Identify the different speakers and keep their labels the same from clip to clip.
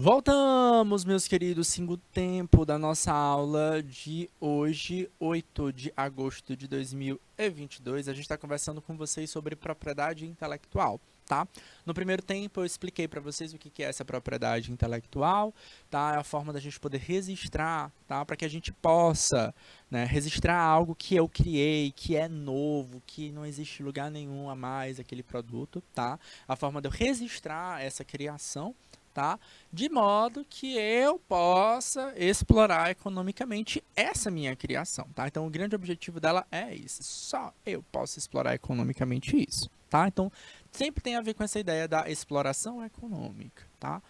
Speaker 1: Voltamos, meus queridos, segundo tempo da nossa aula de hoje, 8 de agosto de 2022. A gente está conversando com vocês sobre propriedade intelectual, tá? No primeiro tempo eu expliquei para vocês o que é essa propriedade intelectual, tá? É a forma da gente poder registrar, tá? Para que a gente possa, né, registrar algo que eu criei, que é novo, que não existe lugar nenhum a mais aquele produto, tá? A forma de eu registrar essa criação, tá? De modo que eu possa explorar economicamente essa minha criação, tá? Então, o grande objetivo dela é esse. Só eu posso explorar economicamente isso, tá? Então, sempre tem a ver com essa ideia da exploração econômica, tá?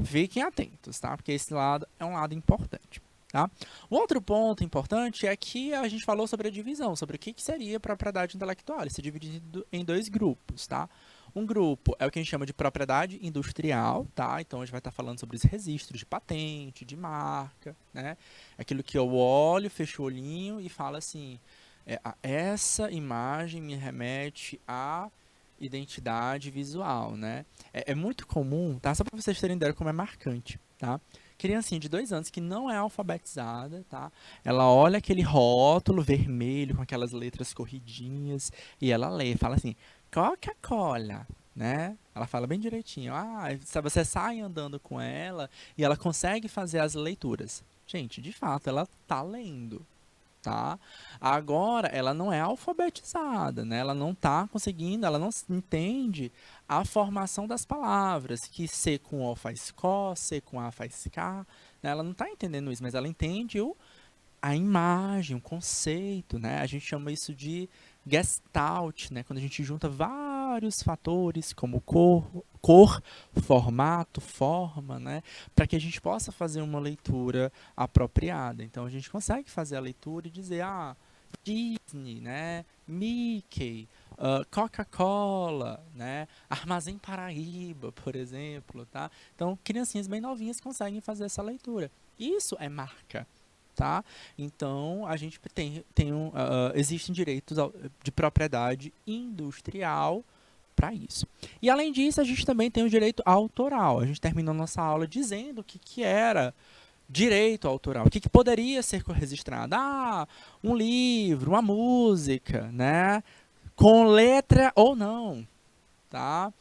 Speaker 1: Fiquem atentos, tá? Porque esse lado é um lado importante, tá? O outro ponto importante é que a gente falou sobre a divisão, sobre o que seria propriedade intelectual. Ele se divide em dois grupos, tá? Um grupo é o que a gente chama de propriedade industrial, tá? Então a gente vai estar falando sobre os registros de patente, de marca, né? Aquilo que eu olho, fecho o olhinho e falo assim, essa imagem me remete à identidade visual, né? É muito comum, tá? Só para vocês terem ideia como é marcante, tá? Criancinha de 2 anos que não é alfabetizada, tá? Ela olha aquele rótulo vermelho com aquelas letras corridinhas e ela lê, fala assim, Coca-Cola, né? Ela fala bem direitinho. Ah, você sai andando com ela e ela consegue fazer as leituras. Gente, de fato, ela tá lendo, tá? Agora, ela não é alfabetizada, né? Ela não tá conseguindo, ela não entende a formação das palavras, que C com O faz CO, C com A faz K, né? Ela não tá entendendo isso, mas ela entende a imagem, o conceito, né? A gente chama isso de Gestalt, né? Quando a gente junta vários fatores, como cor, formato, forma, né? Para que a gente possa fazer uma leitura apropriada. Então, a gente consegue fazer a leitura e dizer, Disney, né? Mickey, Coca-Cola, né? Armazém Paraíba, por exemplo, tá? Então, criancinhas bem novinhas conseguem fazer essa leitura. Isso é marca, tá? Então, a gente existem direitos de propriedade industrial para isso. E, além disso, a gente também tem o direito autoral. A gente terminou nossa aula dizendo o que era direito autoral, o que poderia ser registrado. Um livro, uma música, né? Com letra ou não, tá?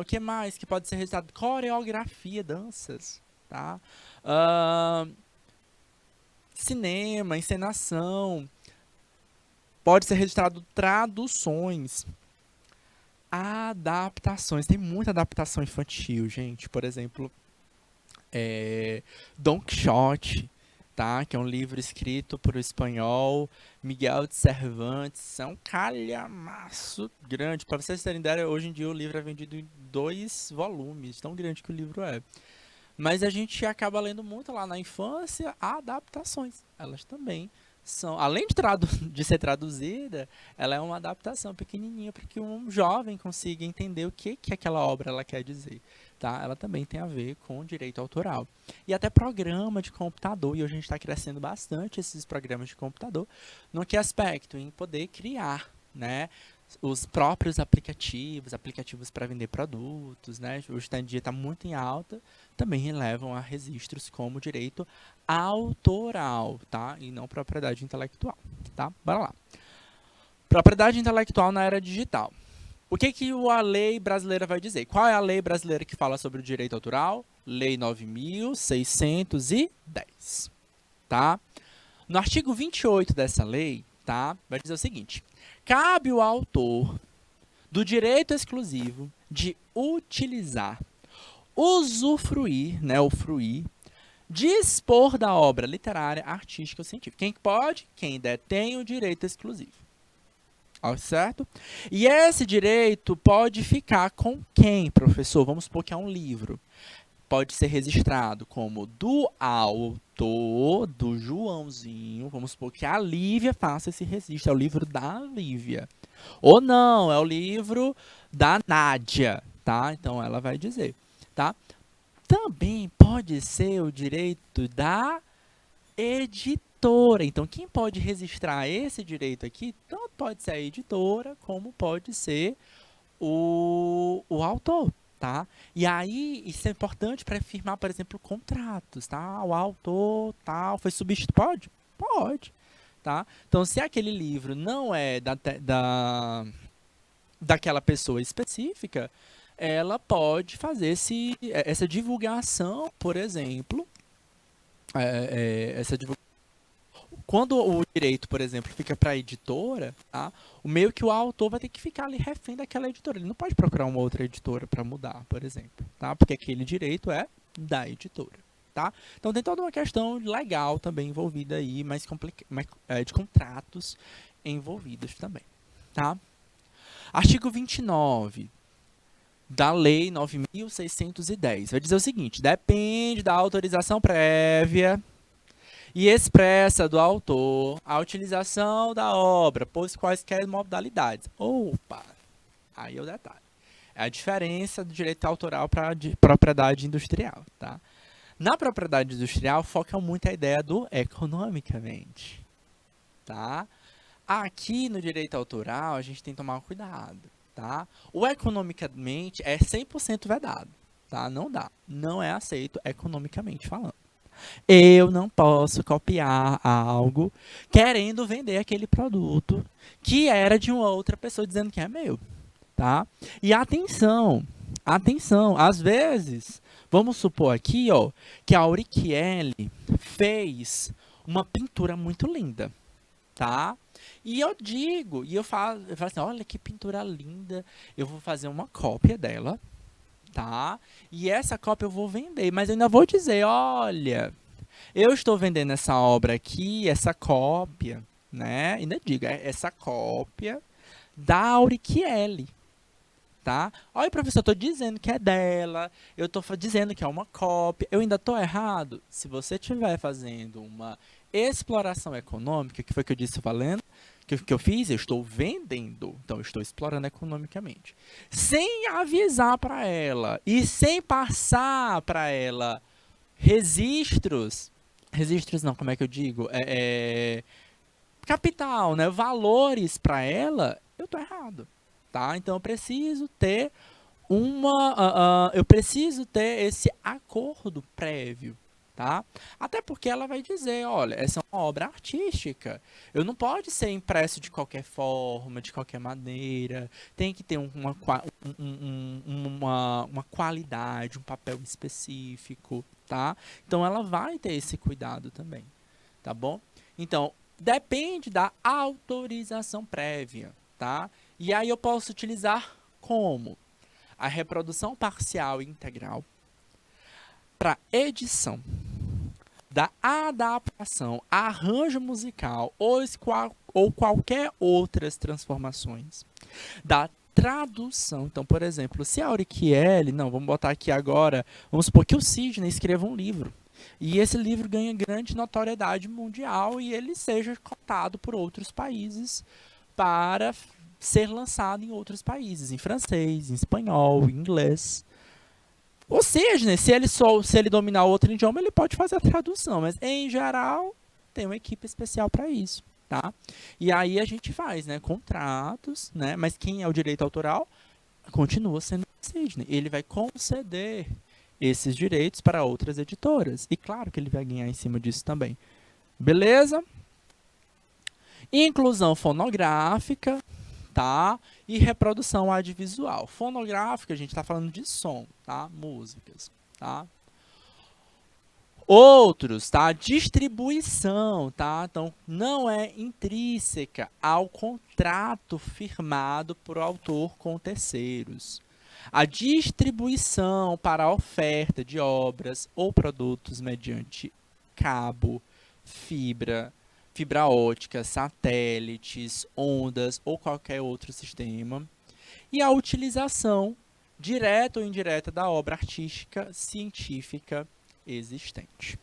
Speaker 1: O que mais que pode ser registrado? Coreografia, danças, tá? Uh, Cinema, encenação, pode ser registrado traduções, adaptações. Tem muita adaptação infantil, gente. Por exemplo, Don Quixote, tá? Que é um livro escrito por espanhol Miguel de Cervantes. É um calhamaço grande. Para vocês terem ideia, hoje em dia o livro é vendido em 2 volumes, tão grande que o livro é. Mas a gente acaba lendo muito lá na infância adaptações. Elas também são, além de ser traduzida, ela é uma adaptação pequenininha para que um jovem consiga entender o que aquela obra ela quer dizer. Tá? Ela também tem a ver com direito autoral. E até programa de computador, e hoje a gente está crescendo bastante esses programas de computador. No que aspecto? Em poder criar, né? Os próprios aplicativos para vender produtos, né? Hoje em dia está muito em alta, também levam a registros como direito autoral, tá? E não propriedade intelectual, tá? Bora lá. Propriedade intelectual na era digital. O que a lei brasileira vai dizer? Qual é a lei brasileira que fala sobre o direito autoral? Lei 9.610, tá? No artigo 28 dessa lei, tá? Vai dizer o seguinte: cabe ao autor do direito exclusivo de utilizar, usufruir, né, o fruir, dispor da obra literária, artística ou científica. Quem pode? Quem detém o direito exclusivo. Certo? E esse direito pode ficar com quem, professor? Vamos supor que é um livro. Pode ser registrado como do autor, do Joãozinho. Vamos supor que a Lívia faça esse registro. É o livro da Lívia. Ou não, é o livro da Nádia, tá? Então ela vai dizer, tá? Também pode ser o direito da editora. Então, quem pode registrar esse direito aqui, tanto pode ser a editora, como pode ser o autor, tá? E aí, isso é importante para firmar, por exemplo, contratos, tá? O autor, tal, foi substituído, pode? Pode, tá? Então, se aquele livro não é daquela pessoa específica, ela pode fazer essa divulgação, por exemplo, essa divulgação. Quando o direito, por exemplo, fica para a editora, tá? O meio que o autor vai ter que ficar ali refém daquela editora. Ele não pode procurar uma outra editora para mudar, por exemplo, tá? Porque aquele direito é da editora, tá? Então tem toda uma questão legal também envolvida aí, de contratos envolvidos também, tá? Artigo 29 da Lei 9.610 vai dizer o seguinte: depende da autorização prévia e expressa do autor a utilização da obra, pois quaisquer modalidades. Opa! Aí é o detalhe. É a diferença do direito autoral para a propriedade industrial, tá? Na propriedade industrial, foca muito a ideia do economicamente, tá? Aqui no direito autoral, a gente tem que tomar cuidado, tá? O economicamente é 100% vedado, tá? Não dá. Não é aceito economicamente falando. Eu não posso copiar algo querendo vender aquele produto que era de uma outra pessoa dizendo que é meu, tá? E atenção, às vezes, vamos supor aqui, ó, que a Aurichielli fez uma pintura muito linda, tá? E eu digo, eu falo assim, olha que pintura linda, eu vou fazer uma cópia dela, tá? E essa cópia eu vou vender, mas eu ainda vou dizer, olha, eu estou vendendo essa obra aqui, essa cópia, né? Ainda digo, essa cópia da Aurichielli, tá? Olha, professor, eu estou dizendo que é dela, eu estou dizendo que é uma cópia, eu ainda estou errado? Se você estiver fazendo uma exploração econômica, que foi o que eu disse valendo, que eu fiz, eu estou vendendo, então eu estou explorando economicamente, sem avisar para ela e sem passar para ela registros não, como é que eu digo? Capital, né? Valores para ela, eu tô errado, tá? Então eu preciso ter eu preciso ter esse acordo prévio, tá? Até porque ela vai dizer, olha, essa é uma obra artística, eu não pode ser impresso de qualquer forma, de qualquer maneira, tem que ter uma qualidade, um papel específico, tá? Então ela vai ter esse cuidado também, tá bom? Então, depende da autorização prévia, tá? E aí eu posso utilizar como? A reprodução parcial e integral para edição, da adaptação, arranjo musical ou qualquer outras transformações, da tradução. Então, por exemplo, se a Aurichielli, não, vamos botar aqui agora, vamos supor que o Sidney escreva um livro, e esse livro ganha grande notoriedade mundial e ele seja cotado por outros países para ser lançado em outros países, em francês, em espanhol, em inglês. Ou seja, né, se ele dominar outro idioma, ele pode fazer a tradução, mas em geral tem uma equipe especial para isso, tá? E aí a gente faz, né, contratos, né? Mas quem é o direito autoral continua sendo o Sidney. Ele vai conceder esses direitos para outras editoras. E claro que ele vai ganhar em cima disso também. Beleza? Inclusão fonográfica, tá? E reprodução audiovisual. Fonográfica, a gente está falando de som, tá? Músicas, tá? Outros, tá? Distribuição, tá? Então, não é intrínseca ao contrato firmado por autor com terceiros. A distribuição para a oferta de obras ou produtos mediante cabo, fibra ótica, satélites, ondas ou qualquer outro sistema. E a utilização direta ou indireta da obra artística científica existente.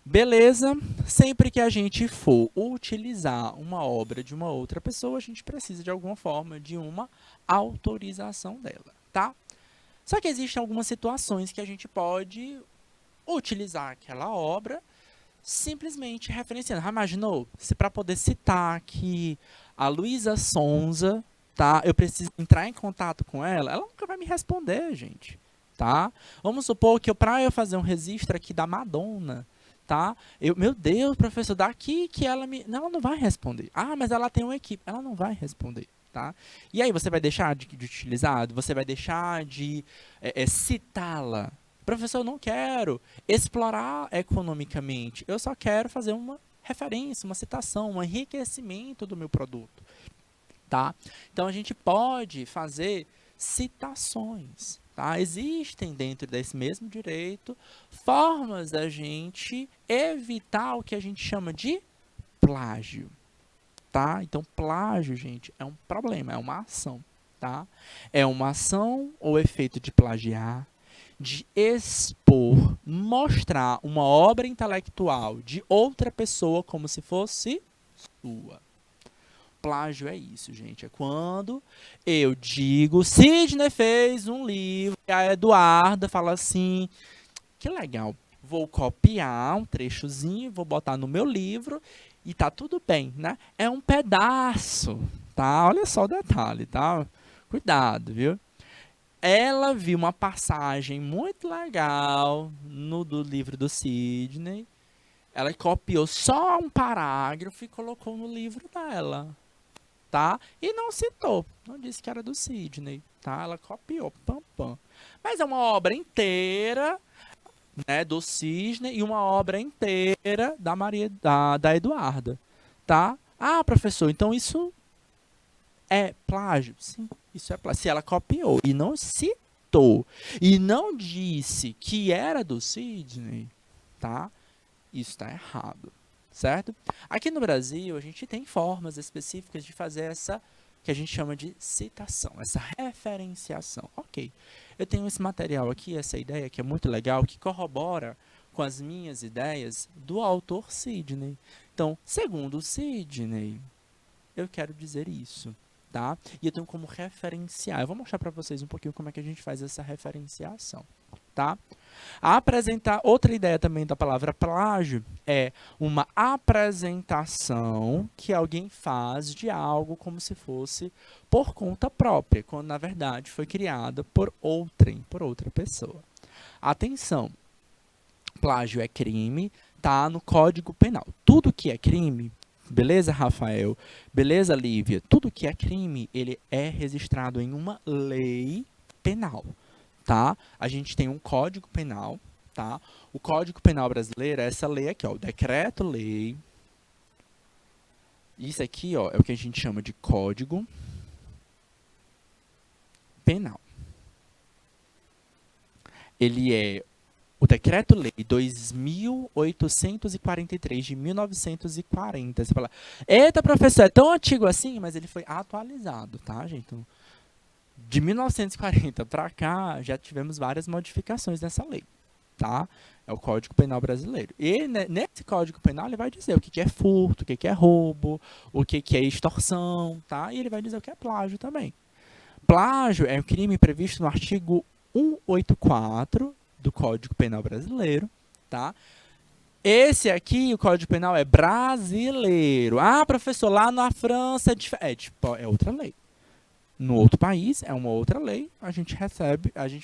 Speaker 1: Beleza? Sempre que a gente for utilizar uma obra de uma outra pessoa, a gente precisa de alguma forma de uma autorização dela, tá? Só que existem algumas situações que a gente pode utilizar aquela obra simplesmente referenciando. Já imaginou? Se para poder citar aqui a Luísa Sonza, tá? Eu preciso entrar em contato com ela nunca vai me responder, gente, tá? Vamos supor que para eu fazer um registro aqui da Madonna, tá? Meu Deus, professor, daqui que ela me... Não, ela não vai responder. Ah, mas ela tem uma equipe. Ela não vai responder, tá? E aí você vai deixar de utilizar? Você vai deixar de citá-la? Professor, eu não quero explorar economicamente. Eu só quero fazer uma referência, uma citação, um enriquecimento do meu produto, tá? Então a gente pode fazer citações, tá? Existem dentro desse mesmo direito formas da gente evitar o que a gente chama de plágio, tá? Então plágio, gente, é um problema, é uma ação, tá? É uma ação ou efeito de plagiar, de expor, mostrar uma obra intelectual de outra pessoa como se fosse sua. Plágio é isso, gente. É quando eu digo, Sidney fez um livro, e a Eduarda fala assim, que legal, vou copiar um trechozinho, vou botar no meu livro e tá tudo bem, né? É um pedaço, tá? Olha só o detalhe, tá? Cuidado, viu? Ela viu uma passagem muito legal do livro do Sidney. Ela copiou só um parágrafo e colocou no livro dela, tá? E não citou, não disse que era do Sidney, tá? Ela copiou, pam, pam. Mas é uma obra inteira, né, do Sidney e uma obra inteira da da Eduarda, tá? Ah, professor, então isso é plágio? Sim, isso é plágio. Se ela copiou e não citou e não disse que era do Sidney, tá? Isso está errado, certo? Aqui no Brasil, a gente tem formas específicas de fazer essa, que a gente chama de citação, essa referenciação. Ok, eu tenho esse material aqui, essa ideia que é muito legal, que corrobora com as minhas ideias do autor Sidney. Então, segundo Sidney, eu quero dizer isso, tá? E eu tenho como referenciar. Eu vou mostrar para vocês um pouquinho como é que a gente faz essa referenciação, tá? Apresentar, outra ideia também da palavra plágio é uma apresentação que alguém faz de algo como se fosse por conta própria, quando na verdade foi criada por outrem, por outra pessoa. Atenção, plágio é crime, tá no Código Penal. Tudo que é crime, beleza, Rafael? Beleza, Lívia? Tudo que é crime, ele é registrado em uma lei penal, tá? A gente tem um Código Penal, tá? O Código Penal brasileiro é essa lei aqui, ó, o Decreto-Lei. Isso aqui, ó, é o que a gente chama de Código Penal. Ele é o Decreto-Lei 2.843 de 1940. Você fala, eita, professor, é tão antigo assim? Mas ele foi atualizado, tá, gente? Então, de 1940 para cá, já tivemos várias modificações nessa lei, tá? É o Código Penal brasileiro. E nesse Código Penal ele vai dizer o que é furto, o que é roubo, o que é extorsão, tá? E ele vai dizer o que é plágio também. Plágio é um crime previsto no artigo 184 do Código Penal brasileiro, tá? Esse aqui, o Código Penal é brasileiro. Ah, professor, lá na França é diferente. É outra lei. No outro país, é uma outra lei, a gente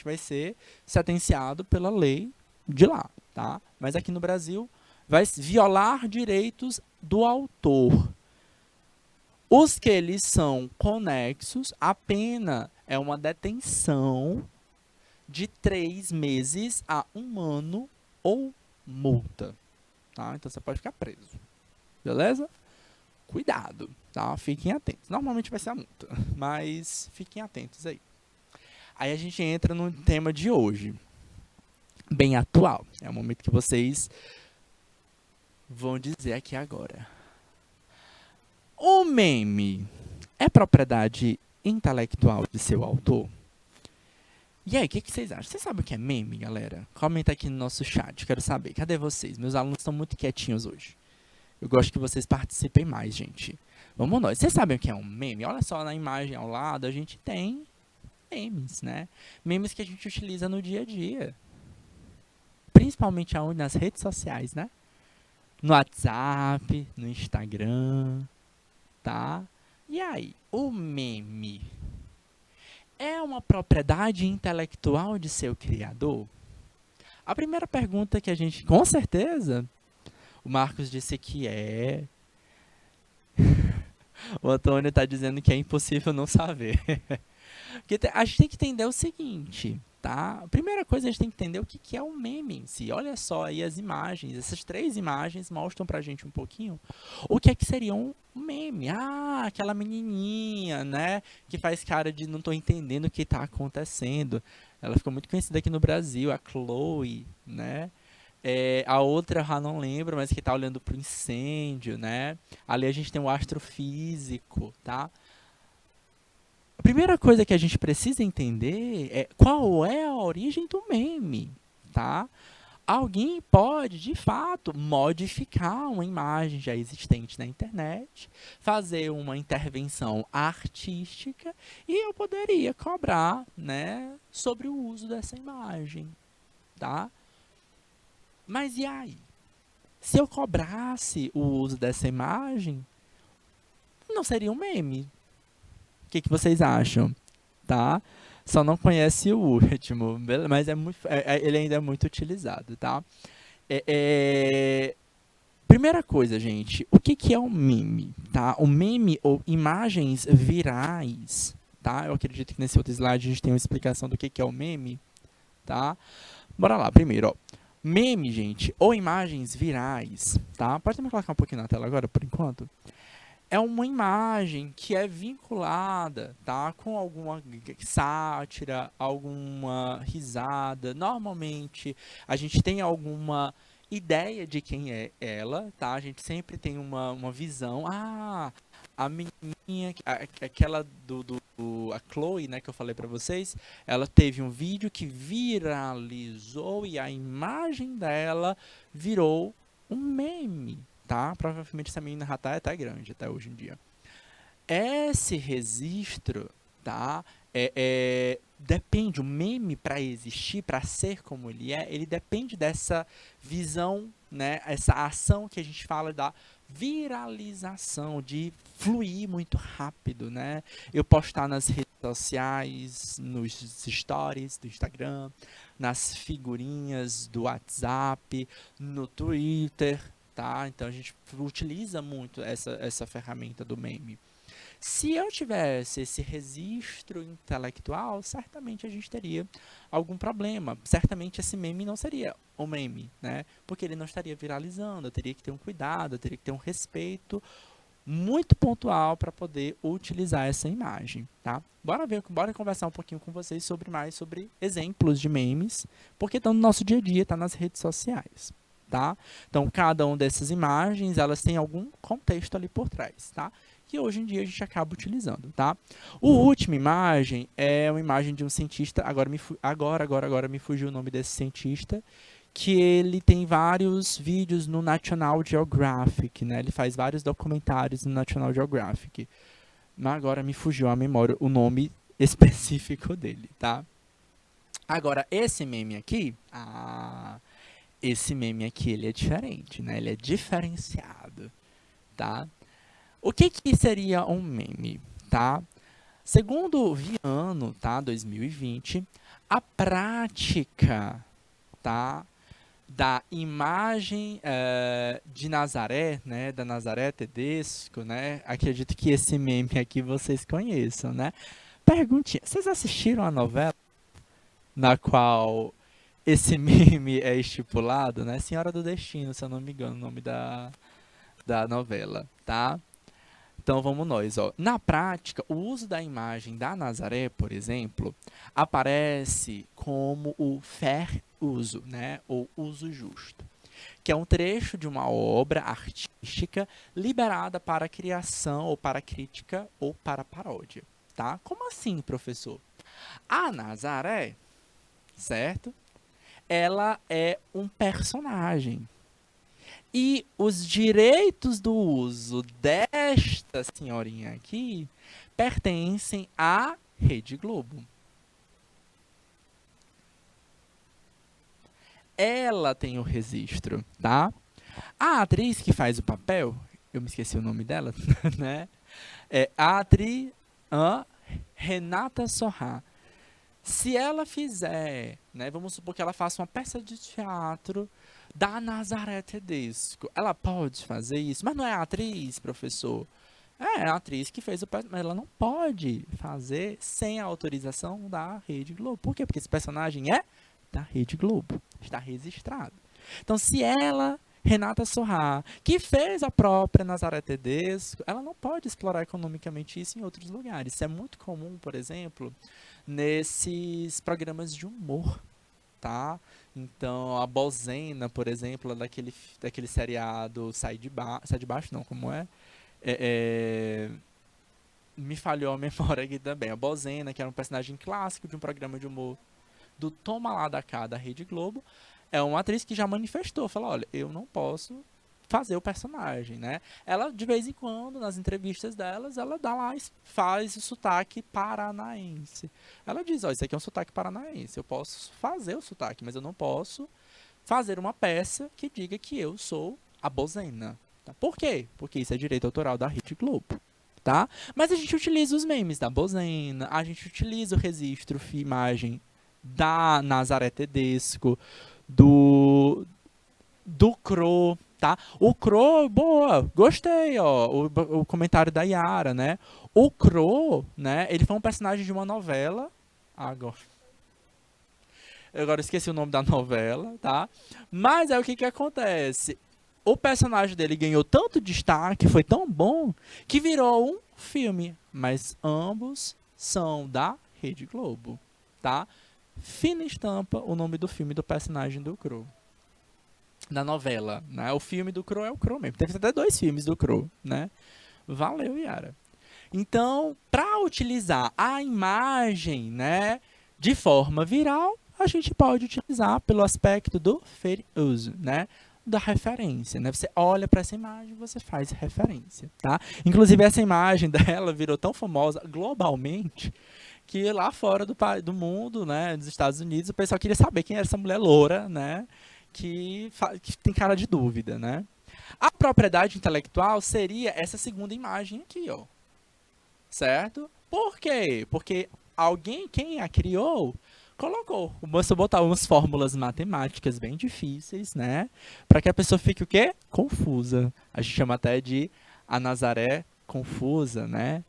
Speaker 1: vai ser sentenciado pela lei de lá, tá? Mas aqui no Brasil, vai violar direitos do autor. Os que eles são conexos, a pena é uma detenção de 3 meses a 1 ano ou multa, tá? Então você pode ficar preso, beleza? Cuidado, tá? Fiquem atentos. Normalmente vai ser a multa, mas fiquem atentos aí. Aí a gente entra no tema de hoje, bem atual. É o momento que vocês vão dizer aqui agora. O meme é propriedade intelectual de seu autor? E aí, o que vocês acham? Vocês sabem o que é meme, galera? Comenta aqui no nosso chat, quero saber. Cadê vocês? Meus alunos estão muito quietinhos hoje. Eu gosto que vocês participem mais, gente. Vamos nós. Vocês sabem o que é um meme? Olha só na imagem ao lado, a gente tem memes, né? Memes que a gente utiliza no dia a dia. Principalmente aonde? Nas redes sociais, né? No WhatsApp, no Instagram, tá? E aí, o meme é uma propriedade intelectual de seu criador? A primeira pergunta que a gente, com certeza, o Marcos disse que é. O Antônio está dizendo que é impossível não saber. Porque a gente tem que entender o seguinte, tá? A primeira coisa, a gente tem que entender o que é um meme em si. Olha só aí as imagens. Essas 3 imagens mostram pra gente um pouquinho o que é que seria um meme. Ah, aquela menininha, né? Que faz cara de não tô entendendo o que tá acontecendo. Ela ficou muito conhecida aqui no Brasil, a Chloe, né? A outra eu já não lembro, mas que tá olhando pro incêndio, né? Ali a gente tem o astrofísico, tá? A primeira coisa que a gente precisa entender é qual é a origem do meme, tá? Alguém pode, de fato, modificar uma imagem já existente na internet, fazer uma intervenção artística e eu poderia cobrar, né, sobre o uso dessa imagem, tá? Mas e aí? Se eu cobrasse o uso dessa imagem, não seria um meme. O que vocês acham? Tá? Só não conhece o último, mas ele ainda é muito utilizado, tá? Primeira coisa, gente, o que é um meme, tá? O meme ou imagens virais, tá? Eu acredito que nesse outro slide a gente tem uma explicação do que é o meme, tá? Bora lá, primeiro, ó. Meme, gente, ou imagens virais, tá? Pode me colocar um pouquinho na tela agora, por enquanto? É uma imagem que é vinculada, tá, com alguma sátira, alguma risada. Normalmente, a gente tem alguma ideia de quem é ela, tá? A gente sempre tem uma visão. Ah, a menininha, aquela a Chloe, né, que eu falei pra vocês, ela teve um vídeo que viralizou e a imagem dela virou um meme, tá? Provavelmente essa menina já tá até grande até hoje em dia. Esse registro, tá? Depende, o meme para existir, para ser como ele depende dessa visão, né? Essa ação que a gente fala da viralização, de fluir muito rápido, né? Eu postar nas redes sociais, nos stories do Instagram, nas figurinhas do WhatsApp, no Twitter, tá? Então a gente utiliza muito essa ferramenta do meme. Se eu tivesse esse registro intelectual, certamente a gente teria algum problema. Certamente esse meme não seria um meme, né? Porque ele não estaria viralizando. Eu teria que ter um cuidado, eu teria que ter um respeito muito pontual para poder utilizar essa imagem, tá? Bora conversar um pouquinho com vocês sobre exemplos de memes, porque estão no nosso dia a dia, tá nas redes sociais, tá? Então, cada uma dessas imagens, elas têm algum contexto ali por trás, tá? Que hoje em dia a gente acaba utilizando, tá? A última imagem é uma imagem de um cientista, agora me fugiu o nome desse cientista, que ele tem vários vídeos no National Geographic, né? Ele faz vários documentários no National Geographic. Mas agora me fugiu a memória o nome específico dele, tá? Agora, esse meme aqui, ele é diferente, né? Ele é diferenciado, tá? O que seria um meme, tá? Segundo o Viano, tá, 2020, a prática, tá, da imagem de Nazaré, né, da Nazaré Tedesco, né? Acredito que esse meme aqui vocês conheçam, né? Perguntinha, vocês assistiram a novela na qual esse meme é estipulado, né? Senhora do Destino, se eu não me engano, o nome da novela, tá? Então vamos nós, ó. Na prática, o uso da imagem da Nazaré, por exemplo, aparece como o fair uso, né, ou uso justo, que é um trecho de uma obra artística liberada para criação ou para crítica ou para paródia, tá? Como assim, professor? A Nazaré, certo? Ela é um personagem. E os direitos do uso desta senhorinha aqui pertencem à Rede Globo. Ela tem o registro, tá? A atriz que faz o papel, eu me esqueci o nome dela, né? A atriz Renata Sorrah. Se ela fizer, né, vamos supor que ela faça uma peça de teatro da Nazaré Tedesco, ela pode fazer isso, mas não é a atriz, professor. É a atriz que fez o personagem, mas ela não pode fazer sem a autorização da Rede Globo. Por quê? Porque esse personagem é da Rede Globo, está registrado. Então, se ela, Renata Sorrah, que fez a própria Nazaré Tedesco, ela não pode explorar economicamente isso em outros lugares. Isso é muito comum, por exemplo, nesses programas de humor, tá? Então, a Bozena, por exemplo, daquele seriado Sai de Baixo, não, como é? Me falhou a memória aqui também. A Bozena, que era um personagem clássico de um programa de humor do Toma Lá da Cá, da Rede Globo, é uma atriz que já manifestou, falou, olha, eu não posso fazer o personagem, né? Ela, de vez em quando, nas entrevistas delas, ela dá lá, faz o sotaque paranaense. Ela diz, ó, isso aqui é um sotaque paranaense, eu posso fazer o sotaque, mas eu não posso fazer uma peça que diga que eu sou a Bozena. Tá? Por quê? Porque isso é direito autoral da Rede Globo. Tá? Mas a gente utiliza os memes da Bozena, a gente utiliza o registro imagem da Nazaré Tedesco, do Cro, tá? O Cro, boa, gostei, ó, o comentário da Yara, né? O Cro, né, ele foi um personagem de uma novela, agora esqueci o nome da novela, tá? Mas aí o que que acontece? O personagem dele ganhou tanto destaque, foi tão bom, que virou um filme, mas ambos são da Rede Globo, tá? Fina estampa o nome do filme do personagem do Crow. Da novela, né? O filme do Crow é o Crow mesmo. Teve até 2 filmes do Crow, né? Valeu, Yara. Então, para utilizar a imagem, né, de forma viral, a gente pode utilizar pelo aspecto do fair use, né? Da referência, né? Você olha para essa imagem, você faz referência, tá? Inclusive essa imagem dela virou tão famosa globalmente que lá fora do mundo, né, dos Estados Unidos, o pessoal queria saber quem era essa mulher loura, né, que tem cara de dúvida, né? A propriedade intelectual seria essa segunda imagem aqui, ó. Certo? Por quê? Porque alguém, quem a criou, colocou. Começou a botar umas fórmulas matemáticas bem difíceis, né? Para que a pessoa fique o quê? Confusa. A gente chama até de a Nazaré confusa, né?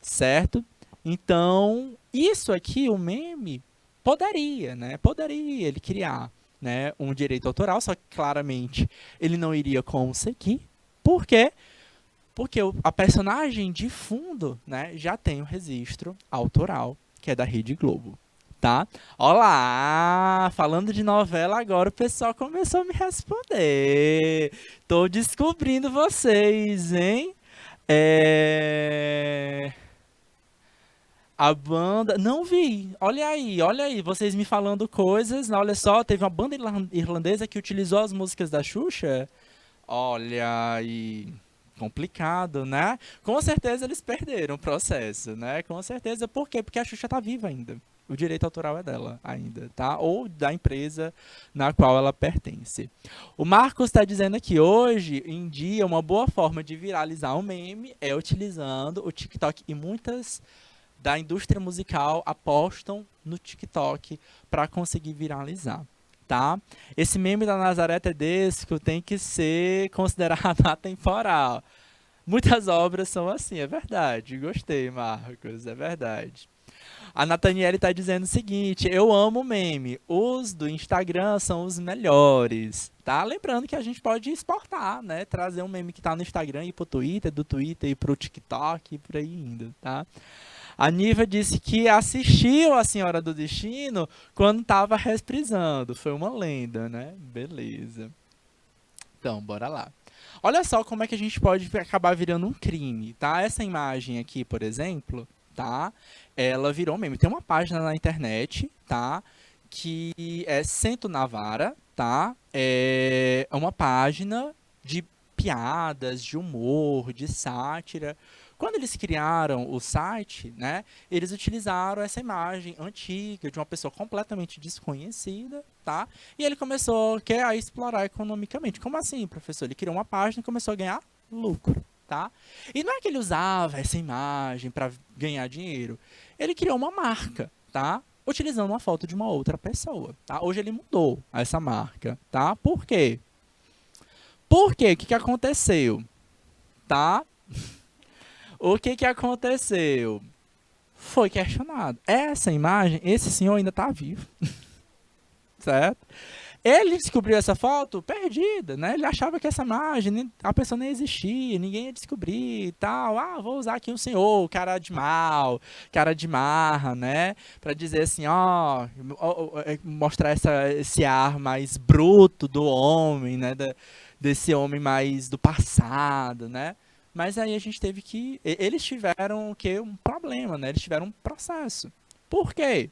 Speaker 1: Certo? Então, isso aqui, o meme, poderia, né? Poderia ele criar, né, um direito autoral, só que claramente ele não iria conseguir. Por quê? Porque a personagem de fundo, né, já tem o registro autoral, que é da Rede Globo, tá? Olá! Falando de novela agora, o pessoal começou a me responder. Tô descobrindo vocês, hein? A banda. Não vi. Olha aí, vocês me falando coisas. Olha só, teve uma banda irlandesa que utilizou as músicas da Xuxa. Olha aí. Complicado, né? Com certeza eles perderam o processo, né? Com certeza. Por quê? Porque a Xuxa tá viva ainda. O direito autoral é dela ainda, tá? Ou da empresa na qual ela pertence. O Marcos está dizendo que hoje em dia uma boa forma de viralizar um meme é utilizando o TikTok e muitas da indústria musical apostam no TikTok para conseguir viralizar, tá? Esse meme da Nazaré Tedesco tem que ser considerado atemporal. Muitas obras são assim, é verdade. Gostei, Marcos, é verdade. A Nathaniele está dizendo o seguinte: eu amo meme. Os do Instagram são os melhores. Tá? Lembrando que a gente pode exportar, né? Trazer um meme que está no Instagram e ir pro Twitter, do Twitter e pro TikTok e por aí indo, tá? A Niva disse que assistiu A Senhora do Destino quando estava reprisando. Foi uma lenda, né? Beleza. Então, bora lá. Olha só como é que a gente pode acabar virando um crime, tá? Essa imagem aqui, por exemplo, tá? Ela virou meme. Tem uma página na internet, tá? Que é Cento Navara, tá? É uma página de piadas, de humor, de sátira. Quando eles criaram o site, né, eles utilizaram essa imagem antiga de uma pessoa completamente desconhecida, tá? E ele começou a explorar economicamente. Como assim, professor? Ele criou uma página e começou a ganhar lucro, tá? E não é que ele usava essa imagem para ganhar dinheiro. Ele criou uma marca, tá? Utilizando uma foto de uma outra pessoa, tá? Hoje ele mudou essa marca, tá? Por quê? Por quê? O que que aconteceu, tá? O que que aconteceu? Foi questionado. Essa imagem, esse senhor ainda está vivo, certo? Ele descobriu essa foto perdida, né? Ele achava que essa imagem, a pessoa nem existia, ninguém ia descobrir e tal. Ah, vou usar aqui um senhor, cara de mal, cara de marra, né? Para dizer assim, mostrar esse ar mais bruto do homem, né? Desse homem mais do passado, né? Mas aí a gente teve que... Eles tiveram o quê? Um problema, né? Eles tiveram um processo. Por quê?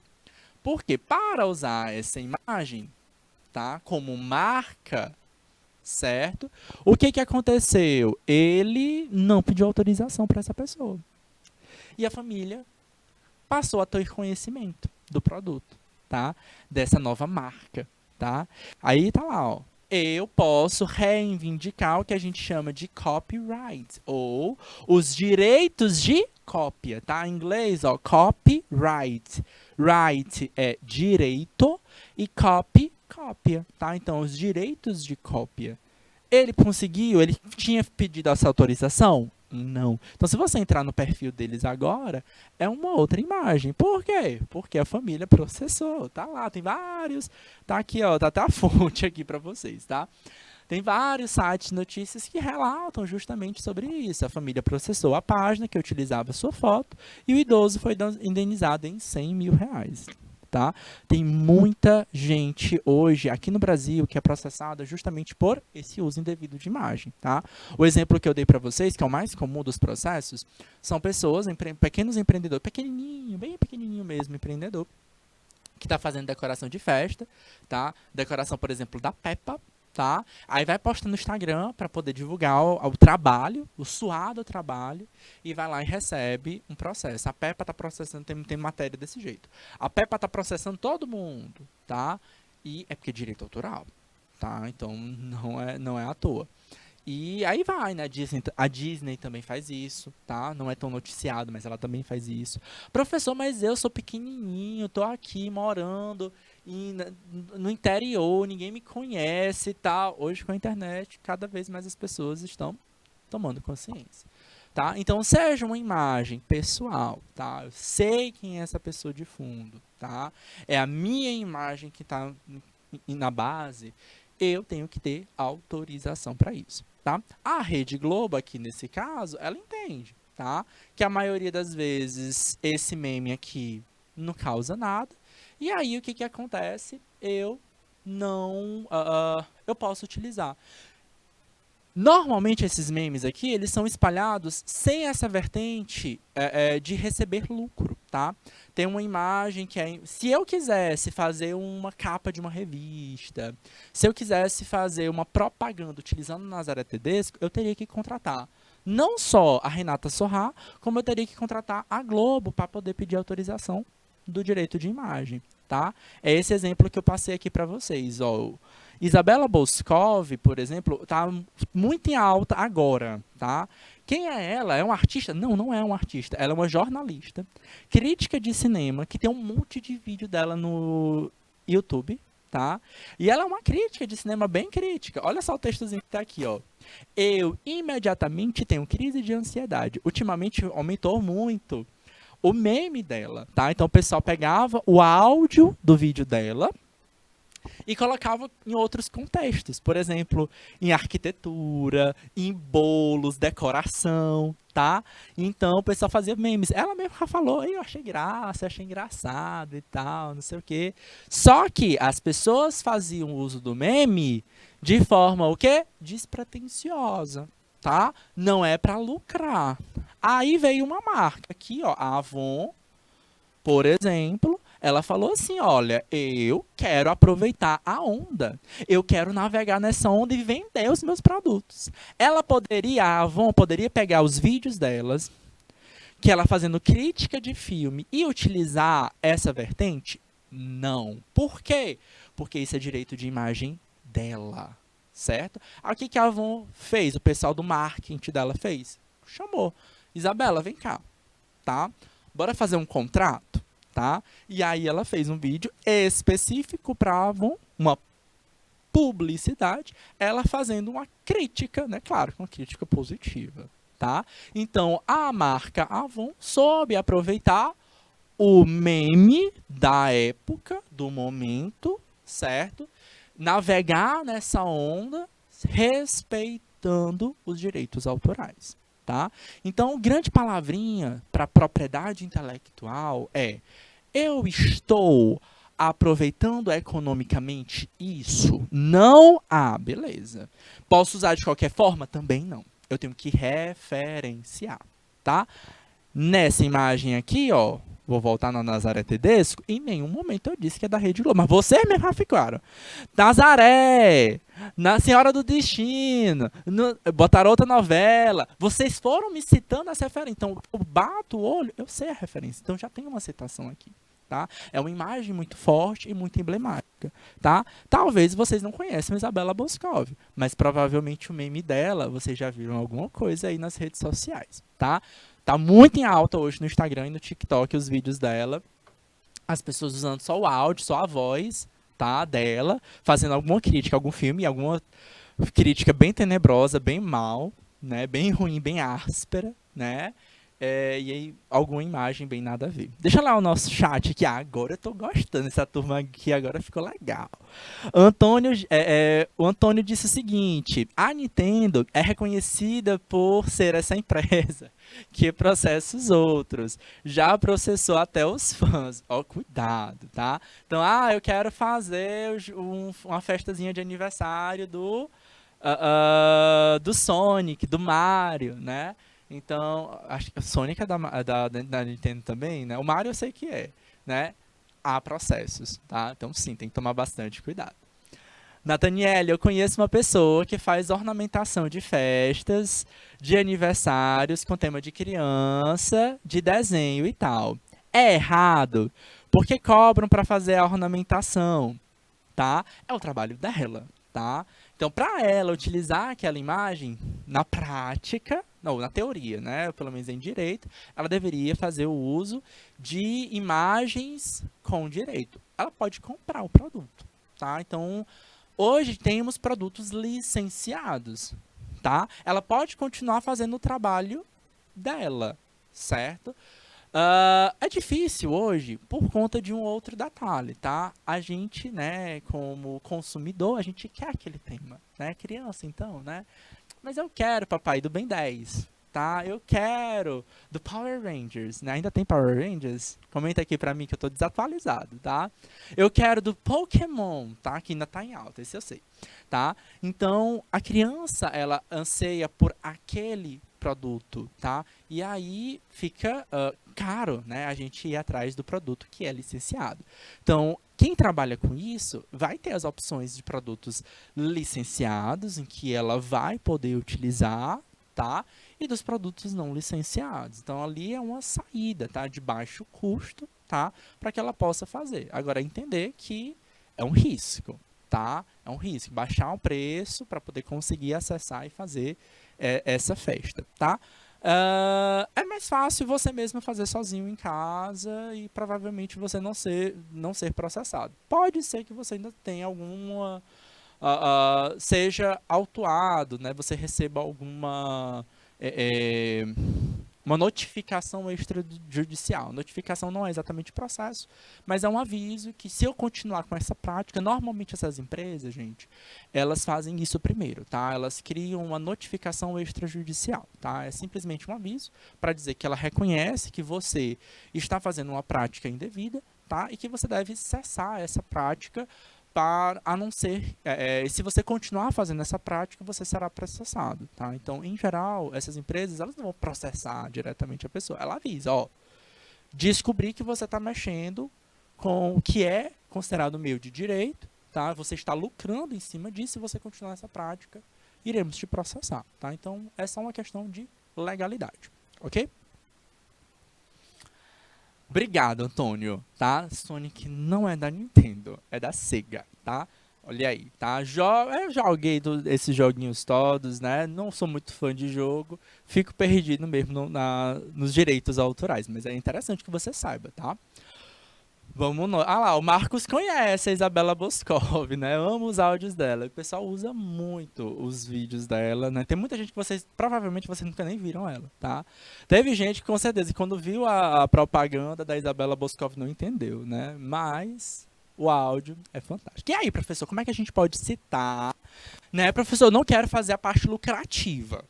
Speaker 1: Porque para usar essa imagem, tá? Como marca, certo? O que que aconteceu? Ele não pediu autorização para essa pessoa. E a família passou a ter conhecimento do produto, tá? Dessa nova marca, tá? Aí tá lá, ó. Eu posso reivindicar o que a gente chama de copyright, ou os direitos de cópia, tá? Em inglês, ó, copyright. Right é direito e copy, cópia, tá? Então, os direitos de cópia. Ele conseguiu? Ele tinha pedido essa autorização? Não. Então, se você entrar no perfil deles agora, é uma outra imagem. Por quê? Porque a família processou. Tá lá, tem vários. Tá aqui, ó, tá até a fonte aqui para vocês, tá? Tem vários sites de notícias que relatam justamente sobre isso. A família processou a página que utilizava sua foto e o idoso foi indenizado em R$ 100.000. Tá? Tem muita gente hoje aqui no Brasil que é processada justamente por esse uso indevido de imagem, tá? O exemplo que eu dei para vocês, que é o mais comum dos processos, são pessoas, pequenos empreendedores, pequenininho, bem pequenininho mesmo, empreendedor, que está fazendo decoração de festa, tá? Decoração, por exemplo, da Peppa, tá? Aí vai postando no Instagram para poder divulgar o trabalho, o suado trabalho, e vai lá e recebe um processo. A Peppa está processando, tem matéria desse jeito. A Peppa está processando todo mundo, tá? E é porque é direito autoral, tá? Então não é à toa. E aí vai, né? A Disney também faz isso, tá? Não é tão noticiado, mas ela também faz isso. Professor, mas eu sou pequenininho, tô aqui morando no interior, ninguém me conhece e tal. Hoje com a internet, cada vez mais as pessoas estão tomando consciência, tá? Então, seja uma imagem pessoal, tá? Eu sei quem é essa pessoa de fundo, tá? É a minha imagem que está na base, eu tenho que ter autorização para isso, tá? A Rede Globo, aqui nesse caso, ela entende, tá? Que a maioria das vezes esse meme aqui não causa nada. E aí o que que acontece? Eu não, eu posso utilizar. Normalmente esses memes aqui, eles são espalhados sem essa vertente de receber lucro, tá? Tem uma imagem que é... Se eu quisesse fazer uma capa de uma revista, se eu quisesse fazer uma propaganda utilizando o Nazaré Tedesco, eu teria que contratar não só a Renata Sorrah, como eu teria que contratar a Globo para poder pedir autorização do direito de imagem, tá? É esse exemplo que eu passei aqui para vocês, ó. Isabela Boscov, por exemplo, está muito em alta agora, tá? Quem é ela? É uma artista? Não, não é uma artista. Ela é uma jornalista, crítica de cinema, que tem um monte de vídeo dela no YouTube, tá? E ela é uma crítica de cinema bem crítica. Olha só o textozinho que tá aqui, ó. Eu imediatamente tenho crise de ansiedade. Ultimamente aumentou muito o meme dela, tá? Então o pessoal pegava o áudio do vídeo dela e colocava em outros contextos, por exemplo, em arquitetura, em bolos, decoração, tá? Então o pessoal fazia memes. Ela mesma já falou, eu achei graça, achei engraçado e tal, não sei o quê. Só que as pessoas faziam uso do meme de forma o quê? Despretensiosa, tá? Não é para lucrar. Aí veio uma marca aqui, ó, a Avon, por exemplo, ela falou assim, olha, eu quero aproveitar a onda. Eu quero navegar nessa onda e vender os meus produtos. Ela poderia, a Avon poderia pegar os vídeos delas, que ela fazendo crítica de filme, e utilizar essa vertente? Não. Por quê? Porque isso é direito de imagem dela, certo? Aí o que que a Avon fez? O pessoal do marketing dela fez? chamou. Isabela, vem cá, tá? Bora fazer um contrato, tá? E aí ela fez um vídeo específico para Avon, uma publicidade, ela fazendo uma crítica, né? Claro, uma crítica positiva, tá? Então, a marca Avon soube aproveitar o meme da época, do momento, certo? Navegar nessa onda, respeitando os direitos autorais, tá? Então, grande palavrinha para propriedade intelectual é: eu estou aproveitando economicamente isso? Não? Ah, beleza. Posso usar de qualquer forma? Também não. Eu tenho que referenciar, tá? Nessa imagem aqui, ó, vou voltar na Nazaré Tedesco, em nenhum momento eu disse que é da Rede Globo, mas vocês mesmo ficaram. Nazaré, na Senhora do Destino, botaram outra novela, vocês foram me citando essa referência, então eu bato o olho, eu sei a referência, então já tem uma citação aqui. Tá? É uma imagem muito forte e muito emblemática, tá? Talvez vocês não conheçam Isabela Boscov, mas provavelmente o meme dela, vocês já viram alguma coisa aí nas redes sociais, tá? Tá muito em alta hoje no Instagram e no TikTok os vídeos dela, as pessoas usando só o áudio, só a voz, tá? Dela, fazendo alguma crítica a algum filme, alguma crítica bem tenebrosa, bem mal, né? Bem ruim, bem áspera, né? E aí, alguma imagem bem nada a ver. Deixa lá o nosso chat aqui. Agora eu tô gostando. Essa turma aqui agora ficou legal. O Antônio disse o seguinte: a Nintendo é reconhecida por ser essa empresa que processa os outros. Já processou até os fãs. Ó, cuidado, tá? Então, eu quero fazer uma festazinha de aniversário do Sonic, do Mario, né? Então, acho que a Sonic é da Nintendo também, né? O Mario eu sei que é, né? Há processos, tá? Então, sim, tem que tomar bastante cuidado. Nathaniele, eu conheço uma pessoa que faz ornamentação de festas, de aniversários com tema de criança, de desenho e tal. É errado, porque cobram para fazer a ornamentação, tá? É o trabalho dela, tá? Então, para ela utilizar aquela imagem na prática, não, na teoria, né, pelo menos em direito, ela deveria fazer o uso de imagens com direito. Ela pode comprar o produto, tá? Então, hoje temos produtos licenciados, tá? Ela pode continuar fazendo o trabalho dela, certo? É difícil hoje por conta de um outro detalhe, tá? A gente, né, como consumidor, a gente quer aquele tema, né? Criança, então, né? Mas eu quero Papai do Ben 10, tá? Eu quero do Power Rangers, né? Ainda tem Power Rangers? Comenta aqui pra mim que eu tô desatualizado, tá? Eu quero do Pokémon, tá? Que ainda tá em alta, esse eu sei, tá? Então, a criança, ela anseia por aquele produto, tá? E aí fica caro, né? A gente ir atrás do produto que é licenciado. Então, quem trabalha com isso vai ter as opções de produtos licenciados, em que ela vai poder utilizar, tá? E dos produtos não licenciados. Então, ali é uma saída, tá? De baixo custo, tá? Para que ela possa fazer. Agora, entender que é um risco, tá? É um risco. Baixar o preço para poder conseguir acessar e fazer essa festa, tá? É mais fácil você mesmo fazer sozinho em casa e provavelmente você não ser processado. Pode ser que você ainda tenha alguma seja autuado, né? Você receba alguma uma notificação extrajudicial. Notificação não é exatamente processo, mas é um aviso que, se eu continuar com essa prática, normalmente essas empresas, gente, elas fazem isso primeiro, tá? Elas criam uma notificação extrajudicial, tá? É simplesmente um aviso para dizer que ela reconhece que você está fazendo uma prática indevida, tá? E que você deve cessar essa prática, para, a não ser, se você continuar fazendo essa prática, você será processado, tá? Então, em geral, essas empresas, elas não vão processar diretamente a pessoa. Ela avisa, ó, descobri que você está mexendo com o que é considerado meio de direito, tá? Você está lucrando em cima disso, e você continuar essa prática, iremos te processar, tá? Então, essa é uma questão de legalidade, ok? Obrigado, Antônio, tá? Sonic não é da Nintendo, é da Sega, tá? Olha aí, tá? Eu joguei esses joguinhos todos, né? Não sou muito fã de jogo, fico perdido mesmo nos direitos autorais, mas é interessante que você saiba, tá? Ah lá, o Marcos conhece a Isabela Boscov, né? Eu amo os áudios dela. O pessoal usa muito os vídeos dela, né? Tem muita gente que provavelmente vocês nunca nem viram ela, tá? Teve gente que com certeza, quando viu a propaganda da Isabela Boscov não entendeu, né? Mas o áudio é fantástico. E aí, professor, como é que a gente pode citar, né? Professor, eu não quero fazer a parte lucrativa,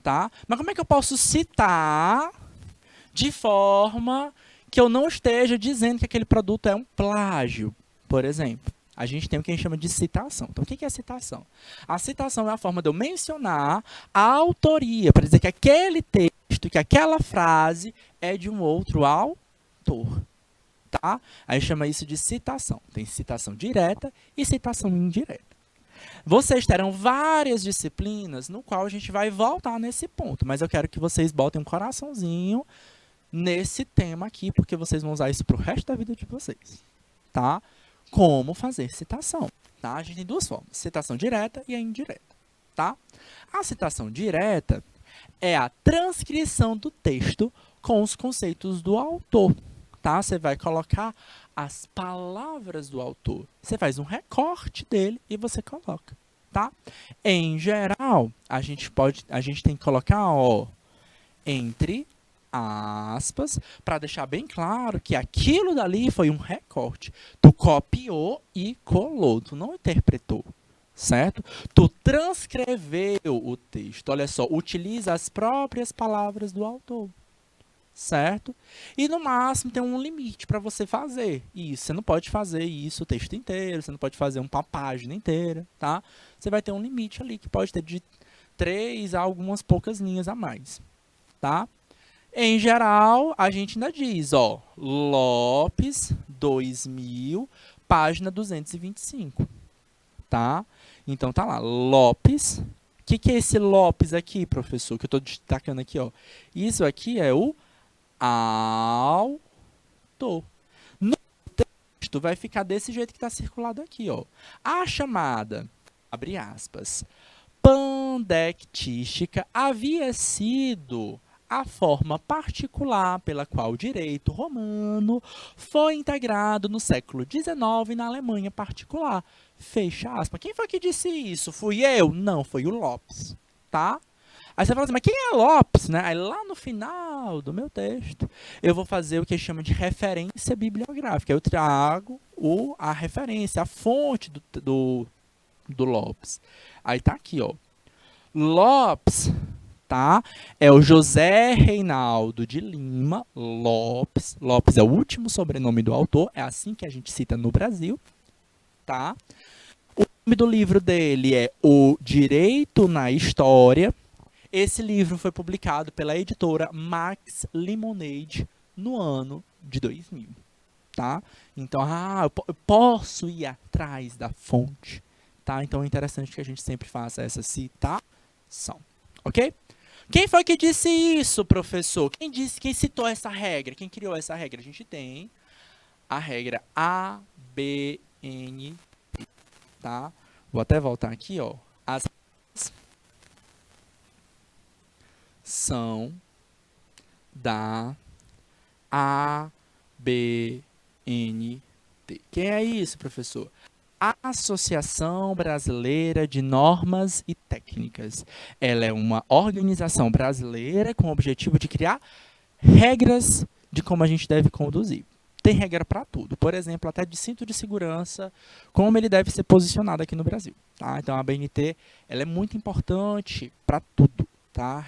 Speaker 1: tá? Mas como é que eu posso citar de forma que eu não esteja dizendo que aquele produto é um plágio, por exemplo? A gente tem o que a gente chama de citação. Então, o que é citação? A citação é a forma de eu mencionar a autoria, para dizer que aquele texto, que aquela frase é de um outro autor. Tá? A gente chama isso de citação. Tem citação direta e citação indireta. Vocês terão várias disciplinas no qual a gente vai voltar nesse ponto, mas eu quero que vocês botem um coraçãozinho nesse tema aqui, porque vocês vão usar isso para o resto da vida de vocês, tá? Como fazer citação, tá? A gente tem duas formas, citação direta e a indireta, tá? A citação direta é a transcrição do texto com os conceitos do autor, tá? Você vai colocar as palavras do autor, você faz um recorte dele e você coloca, tá? Em geral, a gente tem que colocar, ó, entre aspas, para deixar bem claro que aquilo dali foi um recorte. Tu copiou e colou, tu não interpretou, certo? Tu transcreveu o texto. Olha só, utiliza as próprias palavras do autor, certo? E no máximo tem um limite para você fazer isso. Você não pode fazer isso o texto inteiro, você não pode fazer uma página inteira, tá? Você vai ter um limite ali que pode ter de 3 a algumas poucas linhas a mais, tá? Em geral, a gente ainda diz, ó, Lopes 2000, página 225, tá? Então tá lá, Lopes. O que é esse Lopes aqui, professor? Que eu estou destacando aqui, ó. Isso aqui é o autor. No texto vai ficar desse jeito que está circulado aqui, ó. A chamada, abre aspas, pandectística havia sido a forma particular pela qual o direito romano foi integrado no século XIX na Alemanha particular. Fecha aspas. Quem foi que disse isso? Fui eu? Não, foi o Lopes, tá? Aí você fala assim, mas quem é Lopes, né? Aí lá no final do meu texto, eu vou fazer o que chama de referência bibliográfica. Eu trago a referência, a fonte do Lopes. Aí tá aqui, ó. Lopes, tá? É o José Reinaldo de Lima Lopes. Lopes é o último sobrenome do autor, é assim que a gente cita no Brasil, tá? O nome do livro dele é O Direito na História. Esse livro foi publicado pela editora Max Lemonade no ano de 2000, tá? Então, eu posso ir atrás da fonte, tá? Então é interessante que a gente sempre faça essa citação, ok? Quem foi que disse isso, professor? Quem citou essa regra? Quem criou essa regra? A gente tem a regra ABN, tá? Vou até voltar aqui, ó. As são da ABNT. Quem é isso, professor? A Associação Brasileira de Normas e Técnicas. Ela é uma organização brasileira com o objetivo de criar regras de como a gente deve conduzir. Tem regra para tudo. Por exemplo, até de cinto de segurança, como ele deve ser posicionado aqui no Brasil. Tá? Então, a ABNT ela é muito importante para tudo. Tá?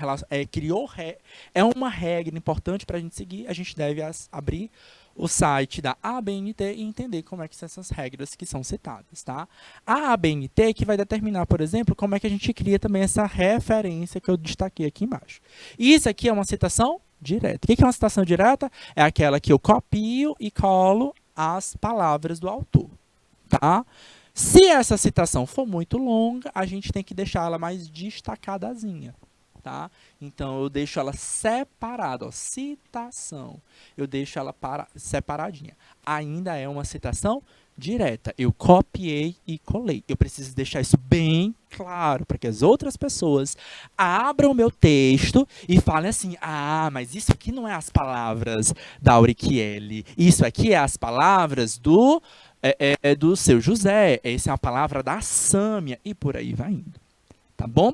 Speaker 1: É uma regra importante para a gente seguir. A gente deve abrir o site da ABNT e entender como é que são essas regras que são citadas, tá? A ABNT que vai determinar, por exemplo, como é que a gente cria também essa referência que eu destaquei aqui embaixo. Isso aqui é uma citação direta. O que é uma citação direta? É aquela que eu copio e colo as palavras do autor, tá? Se essa citação for muito longa, a gente tem que deixar ela mais destacadazinha. Tá? Então, eu deixo ela separada, ó, citação. Eu deixo ela separadinha. Ainda é uma citação direta. Eu copiei e colei. Eu preciso deixar isso bem claro para que as outras pessoas abram o meu texto e falem assim: ah, mas isso aqui não é as palavras da Auriquiele. Isso aqui é as palavras do seu José. Essa é a palavra da Sâmia. E por aí vai indo. Tá bom?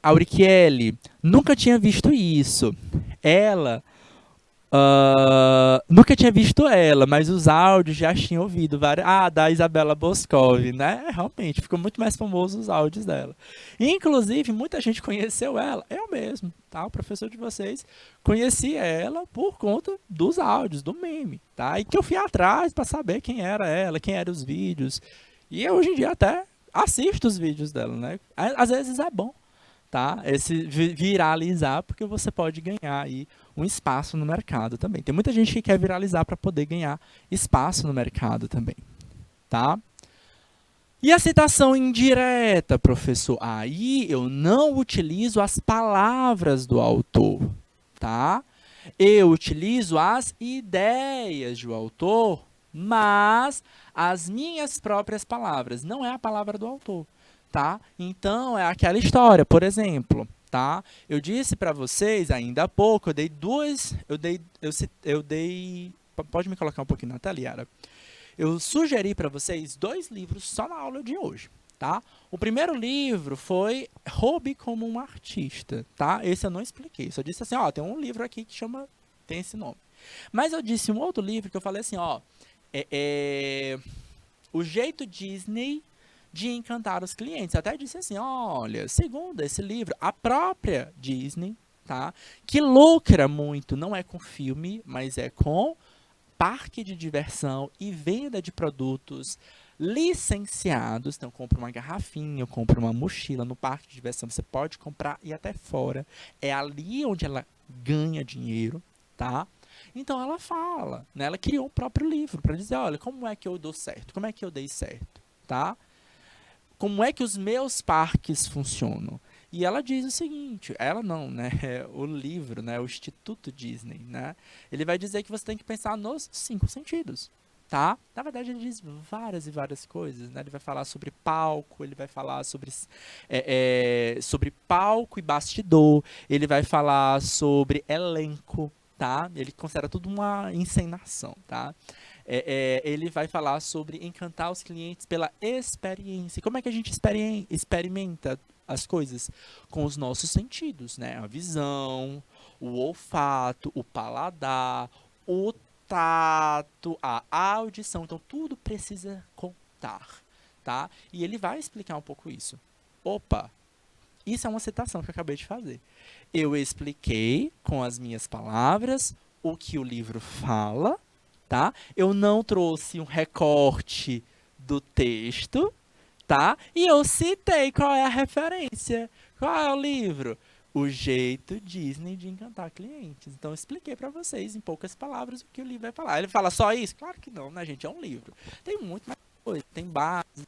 Speaker 1: Auriquiele, nunca tinha visto isso. Ela nunca tinha visto ela, mas os áudios já tinha ouvido vários. Ah, da Isabela Boscov, né? Realmente, ficou muito mais famoso os áudios dela. Inclusive, muita gente conheceu ela. Eu mesmo, tá? O professor de vocês conheci ela por conta dos áudios, do meme, tá? E que eu fui atrás para saber quem era ela, quem eram os vídeos. E eu, hoje em dia até assisto os vídeos dela, né? Às vezes é bom, tá? Esse viralizar, porque você pode ganhar aí um espaço no mercado também. Tem muita gente que quer viralizar para poder ganhar espaço no mercado também, tá? E a citação indireta, professor? Aí eu não utilizo as palavras do autor, tá? Eu utilizo as ideias do autor, mas as minhas próprias palavras. Não é a palavra do autor, tá? Então, é aquela história, por exemplo, tá? Eu disse para vocês ainda há pouco, eu dei duas, eu dei, pode me colocar um pouquinho na tela, Yara? Eu sugeri para vocês 2 livros só na aula de hoje, tá? O primeiro livro foi Roube como um Artista, tá? Esse eu não expliquei, só disse assim, ó, tem um livro aqui que chama, tem esse nome. Mas eu disse um outro livro que eu falei assim, ó, O Jeito Disney de Encantar os Clientes. Até disse assim, olha, segundo esse livro, a própria Disney, tá? Que lucra muito, não é com filme, mas é com parque de diversão e venda de produtos licenciados. Então, compra uma garrafinha, compra uma mochila no parque de diversão. Você pode comprar e até fora. É ali onde ela ganha dinheiro, tá? Então, ela fala, né? Ela criou o próprio livro para dizer, olha, como é que eu dou certo? Como é que eu dei certo, tá? Como é que os meus parques funcionam? E ela diz o seguinte, ela não, né? O livro, né? O Instituto Disney, né? Ele vai dizer que você tem que pensar nos 5 sentidos, tá? Na verdade, ele diz várias e várias coisas, né? Ele vai falar sobre palco, ele vai falar sobre palco e bastidor, ele vai falar sobre elenco, tá? Ele considera tudo uma encenação, tá? Ele vai falar sobre encantar os clientes pela experiência. Como é que a gente experimenta as coisas? Com os nossos sentidos, né? A visão, o olfato, o paladar, o tato, a audição. Então, tudo precisa contar, tá? E ele vai explicar um pouco isso. Opa, isso é uma citação que eu acabei de fazer. Eu expliquei com as minhas palavras o que o livro fala, tá? Eu não trouxe um recorte do texto, tá? E eu citei qual é a referência. Qual é o livro? O Jeito Disney de Encantar Clientes. Então, eu expliquei para vocês, em poucas palavras, o que o livro vai falar. Ele fala só isso? Claro que não, né, gente? É um livro. Tem muito mais coisa. Tem base,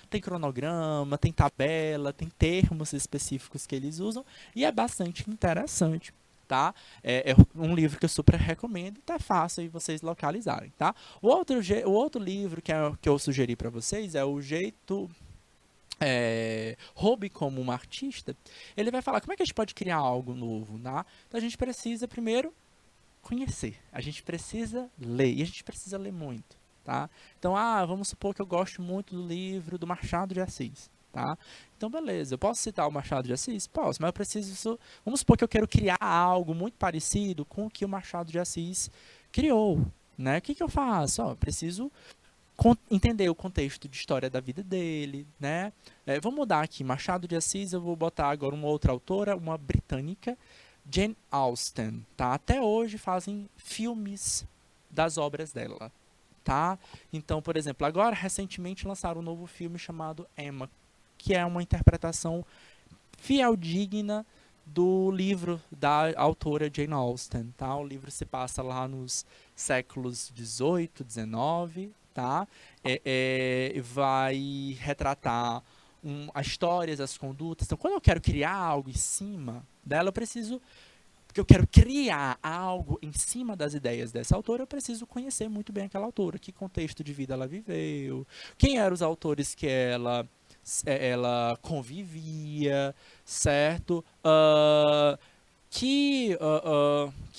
Speaker 1: tem cronograma, tem tabela, tem termos específicos que eles usam. E é bastante interessante, tá? É um livro que eu super recomendo, tá fácil aí vocês localizarem, tá? O outro livro que eu sugeri para vocês é O Jeito Roube como um Artista. Ele vai falar como é que a gente pode criar algo novo, tá? Então a gente precisa primeiro conhecer, a gente precisa ler, e a gente precisa ler muito, tá? Então, vamos supor que eu gosto muito do livro do Machado de Assis, tá? Então, beleza, eu posso citar o Machado de Assis? Posso, mas eu preciso... Vamos supor que eu quero criar algo muito parecido com o que o Machado de Assis criou, né? O que eu faço? Eu preciso entender o contexto de história da vida dele, né? Vou mudar aqui, Machado de Assis, eu vou botar agora uma outra autora, uma britânica, Jane Austen, tá? Até hoje fazem filmes das obras dela, tá? Então, por exemplo, agora recentemente lançaram um novo filme chamado Emma, que é uma interpretação fiel, digna do livro da autora Jane Austen, tá? O livro se passa lá nos séculos 18, 19, tá? Vai retratar as histórias, as condutas. Então, quando eu quero criar algo em cima dela, eu preciso porque eu quero criar algo em cima das ideias dessa autora, eu preciso conhecer muito bem aquela autora, que contexto de vida ela viveu, quem eram os autores que ela convivia, certo? Que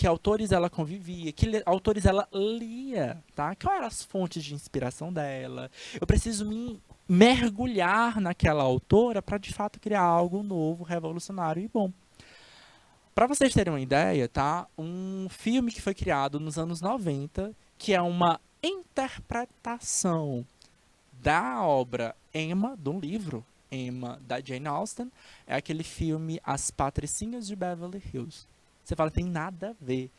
Speaker 1: autores ela convivia, autores ela lia, tá? Quais eram as fontes de inspiração dela? Eu preciso me mergulhar naquela autora para de fato criar algo novo, revolucionário e bom. Para vocês terem uma ideia, tá? Um filme que foi criado nos anos 90, que é uma interpretação da obra Emma, do livro Emma, da Jane Austen, é aquele filme As Patricinhas de Beverly Hills. Você fala, tem nada a ver.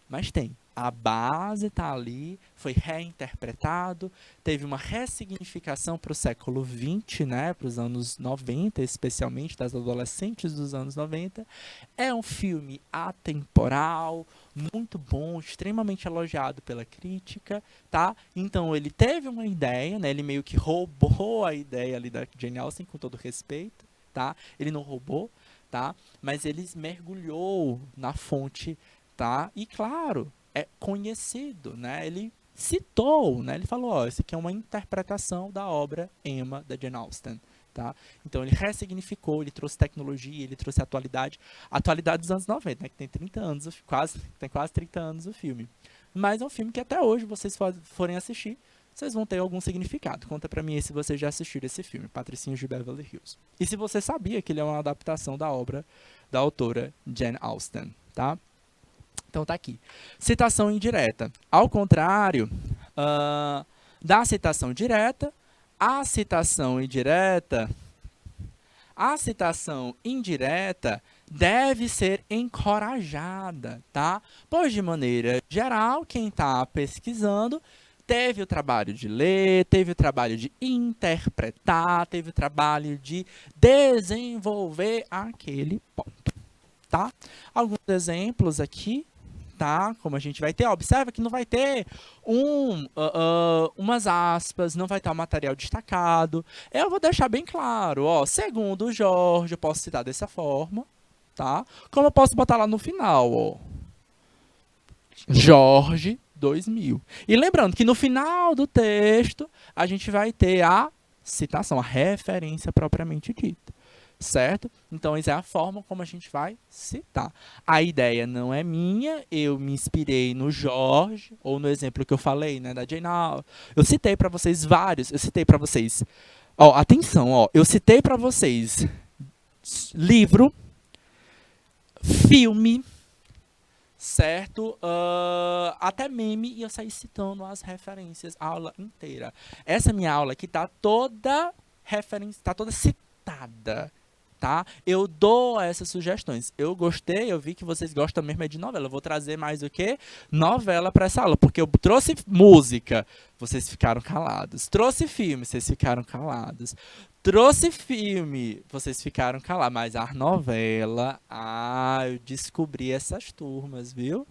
Speaker 1: Mas tem. A base está ali, foi reinterpretado, teve uma ressignificação para o século XX, né, para os anos 90, especialmente das adolescentes dos anos 90. É um filme atemporal, muito bom, extremamente elogiado pela crítica, tá? Então ele teve uma ideia, né, ele meio que roubou a ideia ali da Jane Austen, com todo respeito, tá? Ele não roubou, tá? Mas ele mergulhou na fonte, tá? E claro, é conhecido, né? Ele citou, né? Ele falou, ó, isso aqui é uma interpretação da obra Emma, da Jane Austen, tá? Então ele ressignificou, ele trouxe tecnologia, ele trouxe atualidade dos anos 90, né? Que tem 30 anos, tem quase 30 anos o filme. Mas é um filme que até hoje, vocês forem assistir, vocês vão ter algum significado. Conta pra mim aí se vocês já assistiram esse filme, Patricinhos de Beverly Hills. E se você sabia que ele é uma adaptação da obra da autora Jane Austen, tá? Então tá aqui. Citação indireta. Ao contrário da citação direta, a citação indireta deve ser encorajada, tá? Pois, de maneira geral, quem está pesquisando teve o trabalho de ler, teve o trabalho de interpretar, teve o trabalho de desenvolver aquele ponto, tá? Alguns exemplos aqui, tá? Como a gente vai ter, observa que não vai ter umas aspas, não vai ter um material destacado. Eu vou deixar bem claro, ó, segundo o Jorge, eu posso citar dessa forma, tá? Como eu posso botar lá no final, ó, Jorge 2000. E lembrando que no final do texto, a gente vai ter a citação, a referência propriamente dita. Certo? Então, essa é a forma como a gente vai citar. A ideia não é minha, eu me inspirei no Jorge, ou no exemplo que eu falei, né, da Jane Austen. Eu citei para vocês vários, ó, atenção, ó, eu citei para vocês livro, filme, certo? Até meme, e eu saí citando as referências, a aula inteira. Essa minha aula aqui tá toda citada. Tá? Eu dou essas sugestões. Eu gostei, eu vi que vocês gostam mesmo de novela. Eu vou trazer mais o quê? Novela para essa aula, porque eu trouxe música, vocês ficaram calados. Trouxe filme, vocês ficaram calados. Trouxe filme, vocês ficaram calados. Mas a novela, eu descobri essas turmas, viu?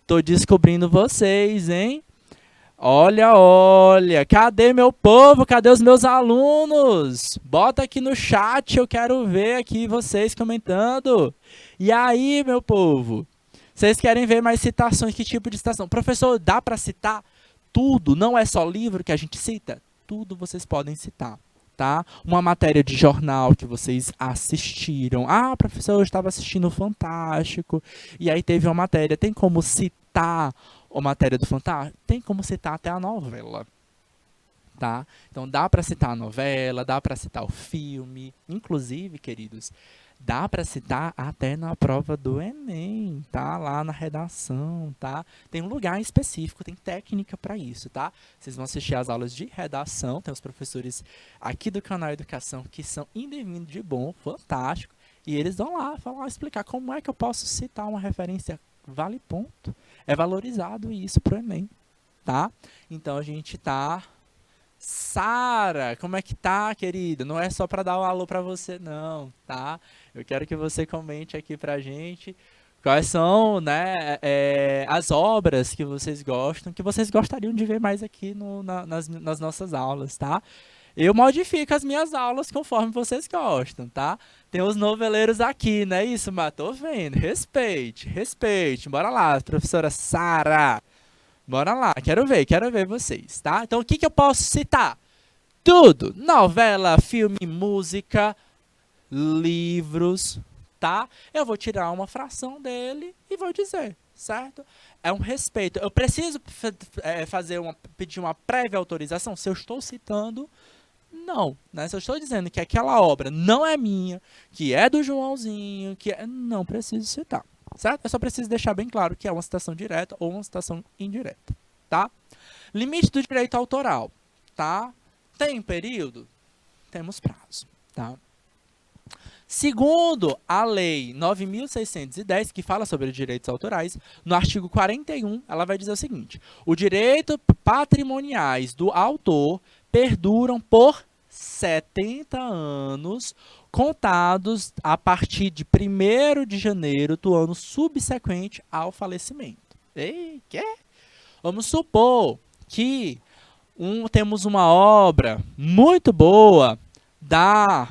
Speaker 1: Tô descobrindo vocês, hein? Olha, olha, cadê meu povo? Cadê os meus alunos? Bota aqui no chat, eu quero ver aqui vocês comentando. E aí, meu povo? Vocês querem ver mais citações? Que tipo de citação? Professor, dá para citar tudo? Não é só livro que a gente cita? Tudo vocês podem citar, tá? Uma matéria de jornal que vocês assistiram. Ah, professor, eu estava assistindo o Fantástico. E aí teve uma matéria. Tem como citar a matéria do Fantástico? Tem como citar até a novela, tá? Então dá para citar a novela, dá para citar o filme, inclusive, queridos, dá para citar até na prova do Enem, tá? Lá na redação, tá? Tem um lugar específico, tem técnica para isso, tá? Vocês vão assistir às aulas de redação, tem os professores aqui do canal Educação que são indevinidos de bom, fantástico, e eles vão lá falar, explicar como é que eu posso citar uma referência vale ponto. É valorizado isso pro Enem, tá? Então a gente tá... Sara, como é que tá, querida? Não é só para dar um alô para você, não, tá? Eu quero que você comente aqui pra gente quais são, né, as obras que vocês gostam, que vocês gostariam de ver mais aqui nas nossas aulas, tá? Eu modifico as minhas aulas conforme vocês gostam, tá? Tem os noveleiros aqui, não é isso, mas tô vendo. Respeite, respeite. Bora lá, professora Sara. Bora lá, quero ver vocês, tá? Então, o que que eu posso citar? Tudo. Novela, filme, música, livros, tá? Eu vou tirar uma fração dele e vou dizer, certo? É um respeito. Eu preciso pedir uma prévia autorização se eu estou citando. Não, né? Se eu estou dizendo que aquela obra não é minha, que é do Joãozinho, não preciso citar, certo? Eu só preciso deixar bem claro que é uma citação direta ou uma citação indireta, tá? Limite do direito autoral, tá? Tem período? Temos prazo, tá? Segundo a Lei 9.610, que fala sobre os direitos autorais, no artigo 41, ela vai dizer o seguinte: os direitos patrimoniais do autor perduram por 70 anos, contados a partir de 1º de janeiro do ano subsequente ao falecimento. Ei, quê? Vamos supor que temos uma obra muito boa da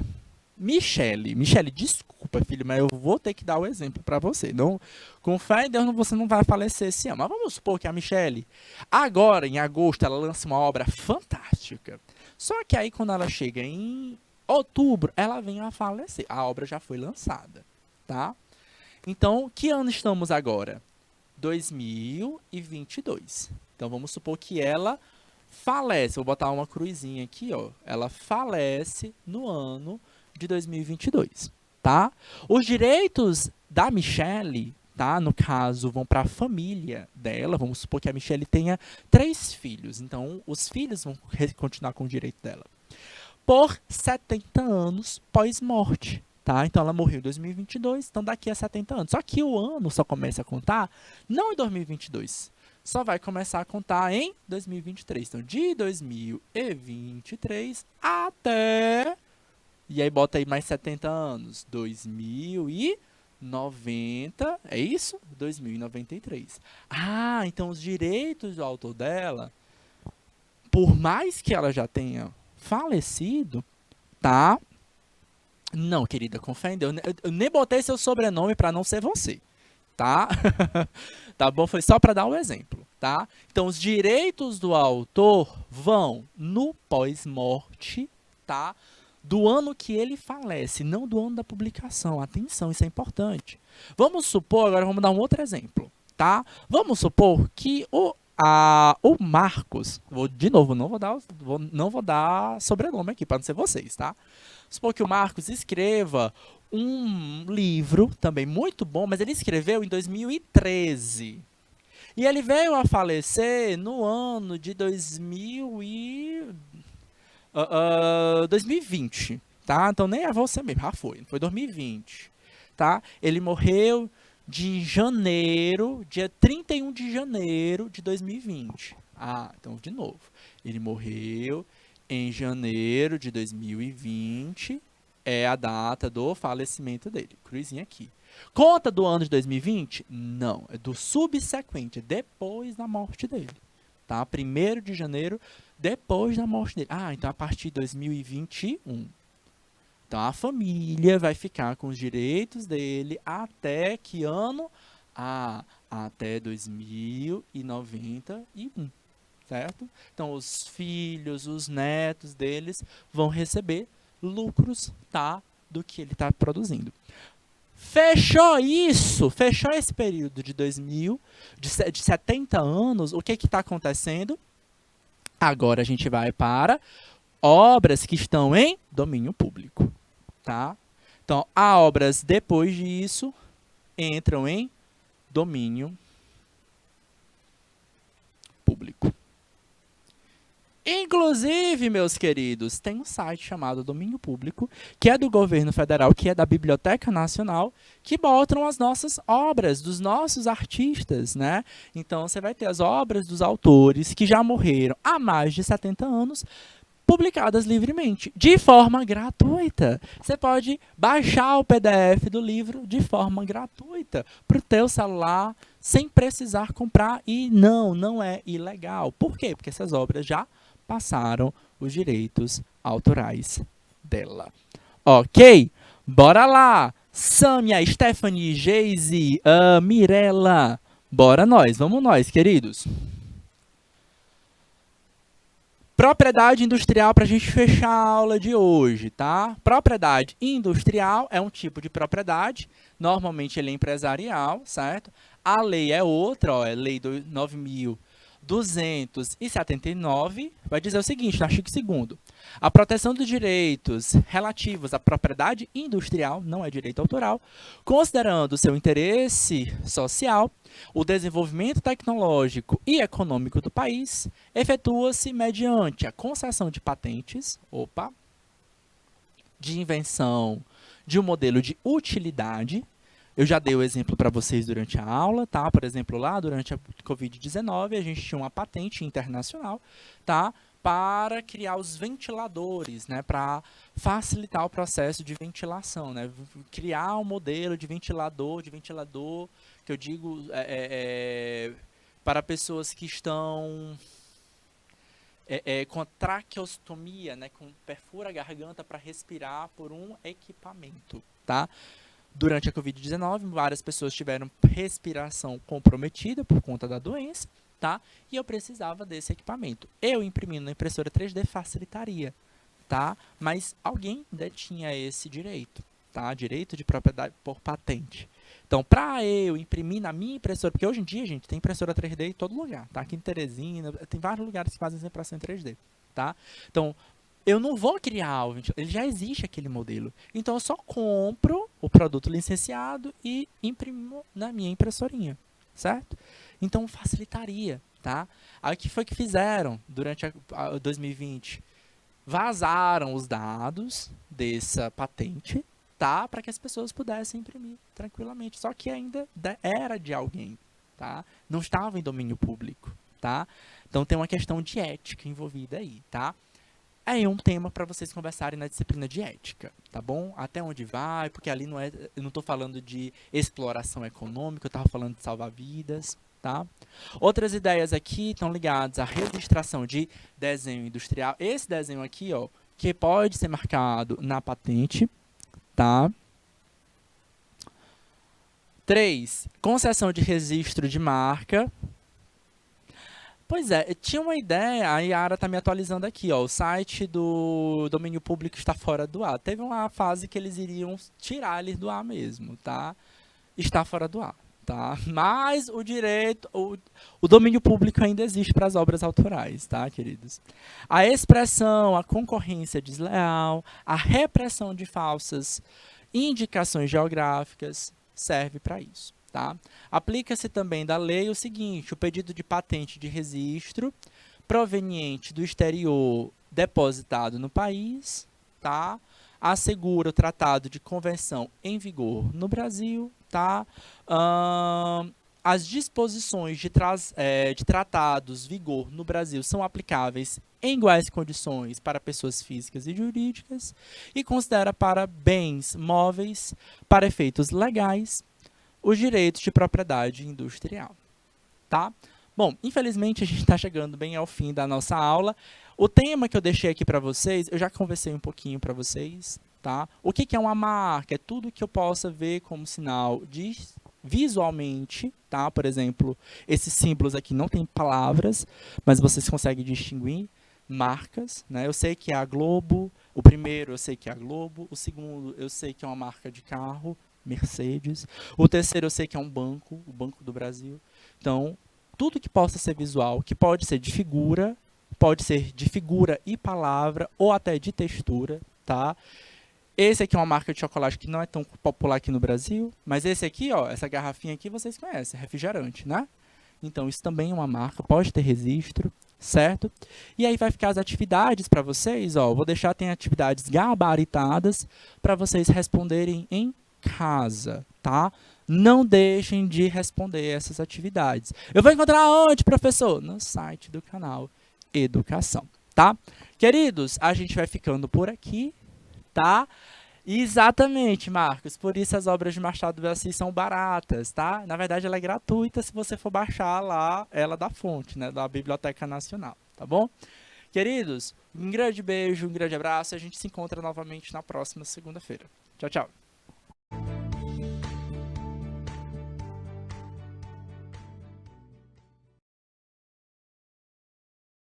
Speaker 1: Michele. Michele, desculpa, filho, mas eu vou ter que dar o exemplo para você. Não, com fé em Deus, você não vai falecer esse ano. Mas vamos supor que a Michele, agora, em agosto, ela lança uma obra fantástica. Só que aí, quando ela chega em outubro, ela vem a falecer. A obra já foi lançada, tá? Então, que ano estamos agora? 2022. Então, vamos supor que ela falece. Vou botar uma cruzinha aqui, ó. Ela falece no ano de 2022, tá? Os direitos da Michele, tá? No caso, vão para a família dela. Vamos supor que a Michele tenha 3 filhos. Então, os filhos vão continuar com o direito dela. Por 70 anos pós-morte, tá? Então, ela morreu em 2022, então daqui a 70 anos. Só que o ano só começa a contar não em 2022. Só vai começar a contar em 2023. Então, de 2023 até... E aí bota aí mais 70 anos. 2090, é isso? 2093. Ah, então os direitos do autor dela, por mais que ela já tenha falecido, tá? Não, querida, com fé em Deus. Eu nem botei seu sobrenome para não ser você, tá? Tá bom? Foi só para dar um exemplo, tá? Então, os direitos do autor vão no pós-morte, tá? Do ano que ele falece, não do ano da publicação. Atenção, isso é importante. Vamos supor, agora vamos dar um outro exemplo, tá? Vamos supor que o Marcos, de novo, não vou dar sobrenome aqui, para não ser vocês, tá? Supor que o Marcos escreva um livro também muito bom, mas ele escreveu em 2013. E ele veio a falecer no ano de 2020, tá? Então nem é você mesmo, já foi 2020, tá? Ele morreu de janeiro, dia 31 de janeiro de 2020. Ah, então de novo. Ele morreu em janeiro de 2020, é a data do falecimento dele. Cruzinha aqui. Conta do ano de 2020? Não, é do subsequente, é depois da morte dele. Tá? 1º de janeiro, depois da morte dele. Ah, então a partir de 2021. Então a família vai ficar com os direitos dele até que ano? Ah, até 2091, certo? Então os filhos, os netos deles vão receber lucros, tá? Do que ele está produzindo. Fechou isso, fechou esse período de 70 anos, o que está acontecendo? Agora a gente vai para obras que estão em domínio público, tá? Então, as obras depois disso entram em domínio público. Inclusive, meus queridos, tem um site chamado Domínio Público, que é do governo federal, que é da Biblioteca Nacional, que botam as nossas obras, dos nossos artistas, né? Então, você vai ter as obras dos autores que já morreram há mais de 70 anos, publicadas livremente, de forma gratuita. Você pode baixar o PDF do livro de forma gratuita para o teu celular, sem precisar comprar. E não é ilegal. Por quê? Porque essas obras já passaram os direitos autorais dela. Ok? Bora lá! Sâmia, Stephanie, Geise, Mirella. Bora nós, vamos nós, queridos. Propriedade industrial para a gente fechar a aula de hoje, tá? Propriedade industrial é um tipo de propriedade, normalmente ele é empresarial, certo? A lei é outra, ó, é lei 9.279, vai dizer o seguinte, no artigo 2º, a proteção dos direitos relativos à propriedade industrial, não é direito autoral, considerando o seu interesse social, o desenvolvimento tecnológico e econômico do país, efetua-se mediante a concessão de patentes, de invenção de um modelo de utilidade. Eu já dei o exemplo para vocês durante a aula, tá? Por exemplo, lá durante a Covid-19, a gente tinha uma patente internacional, tá? Para criar os ventiladores, né? Para facilitar o processo de ventilação, né? Criar um modelo de ventilador, que eu digo para pessoas que estão com traqueostomia, né? Perfura a garganta para respirar por um equipamento, tá? Durante a Covid-19, várias pessoas tiveram respiração comprometida por conta da doença, tá? E eu precisava desse equipamento. Eu imprimindo na impressora 3D facilitaria, tá? Mas alguém ainda tinha esse direito, tá? Direito de propriedade por patente. Então, para eu imprimir na minha impressora, porque hoje em dia, gente, tem impressora 3D em todo lugar, tá? Aqui em Teresina, tem vários lugares que fazem impressão em 3D, tá? Então, eu não vou criar o ventilador, ele já existe aquele modelo. Então, eu só compro o produto licenciado e imprimo na minha impressorinha, certo? Então, facilitaria, tá? Aí, o que foi que fizeram durante a 2020? Vazaram os dados dessa patente, tá? Para que as pessoas pudessem imprimir tranquilamente. Só que ainda era de alguém, tá? Não estava em domínio público, tá? Então, tem uma questão de ética envolvida aí, tá? É um tema para vocês conversarem na disciplina de ética, tá bom? Até onde vai, porque ali não é, eu não estou falando de exploração econômica, eu estava falando de salvar vidas, tá? Outras ideias aqui estão ligadas à registração de desenho industrial. Esse desenho aqui, ó, que pode ser marcado na patente, tá? 3. Concessão de registro de marca. Pois é, eu tinha uma ideia, a Yara está me atualizando aqui, ó, o site do domínio público está fora do ar. Teve uma fase que eles iriam tirar eles do ar mesmo, tá? Está fora do ar, tá? Mas o direito, o domínio público ainda existe para as obras autorais, tá, queridos? A expressão, a concorrência desleal, a repressão de falsas indicações geográficas serve para isso. Tá? Aplica-se também da lei o seguinte, o pedido de patente de registro proveniente do exterior depositado no país, tá? Assegura o tratado de convenção em vigor no Brasil, tá? As disposições de tratados vigor no Brasil são aplicáveis em iguais condições para pessoas físicas e jurídicas e considera para bens móveis, para efeitos legais, os direitos de propriedade industrial, tá? Bom, infelizmente a gente está chegando bem ao fim da nossa aula. O tema que eu deixei aqui para vocês, eu já conversei um pouquinho para vocês, tá? O que é uma marca? É tudo que eu possa ver como sinal de visualmente, tá? Por exemplo, esses símbolos aqui não tem palavras, mas vocês conseguem distinguir marcas, né? Eu sei que é a Globo, o primeiro eu sei que é a Globo, o segundo eu sei que é uma marca de carro, Mercedes. O terceiro eu sei que é um banco, o Banco do Brasil. Então, tudo que possa ser visual, que pode ser de figura, pode ser de figura e palavra, ou até de textura, tá? Esse aqui é uma marca de chocolate que não é tão popular aqui no Brasil, mas esse aqui, ó, essa garrafinha aqui vocês conhecem, refrigerante, né? Então, isso também é uma marca, pode ter registro, certo? E aí vai ficar as atividades para vocês, ó, vou deixar, tem atividades gabaritadas para vocês responderem em casa, tá? Não deixem de responder essas atividades. Eu vou encontrar onde, professor? No site do canal Educação, tá? Queridos, a gente vai ficando por aqui, tá? Exatamente, Marcos. Por isso as obras de Machado de Assis são baratas, tá? Na verdade, ela é gratuita se você for baixar lá ela da fonte, né? Da Biblioteca Nacional, tá bom? Queridos, um grande beijo, um grande abraço e a gente se encontra novamente na próxima segunda-feira. Tchau, tchau.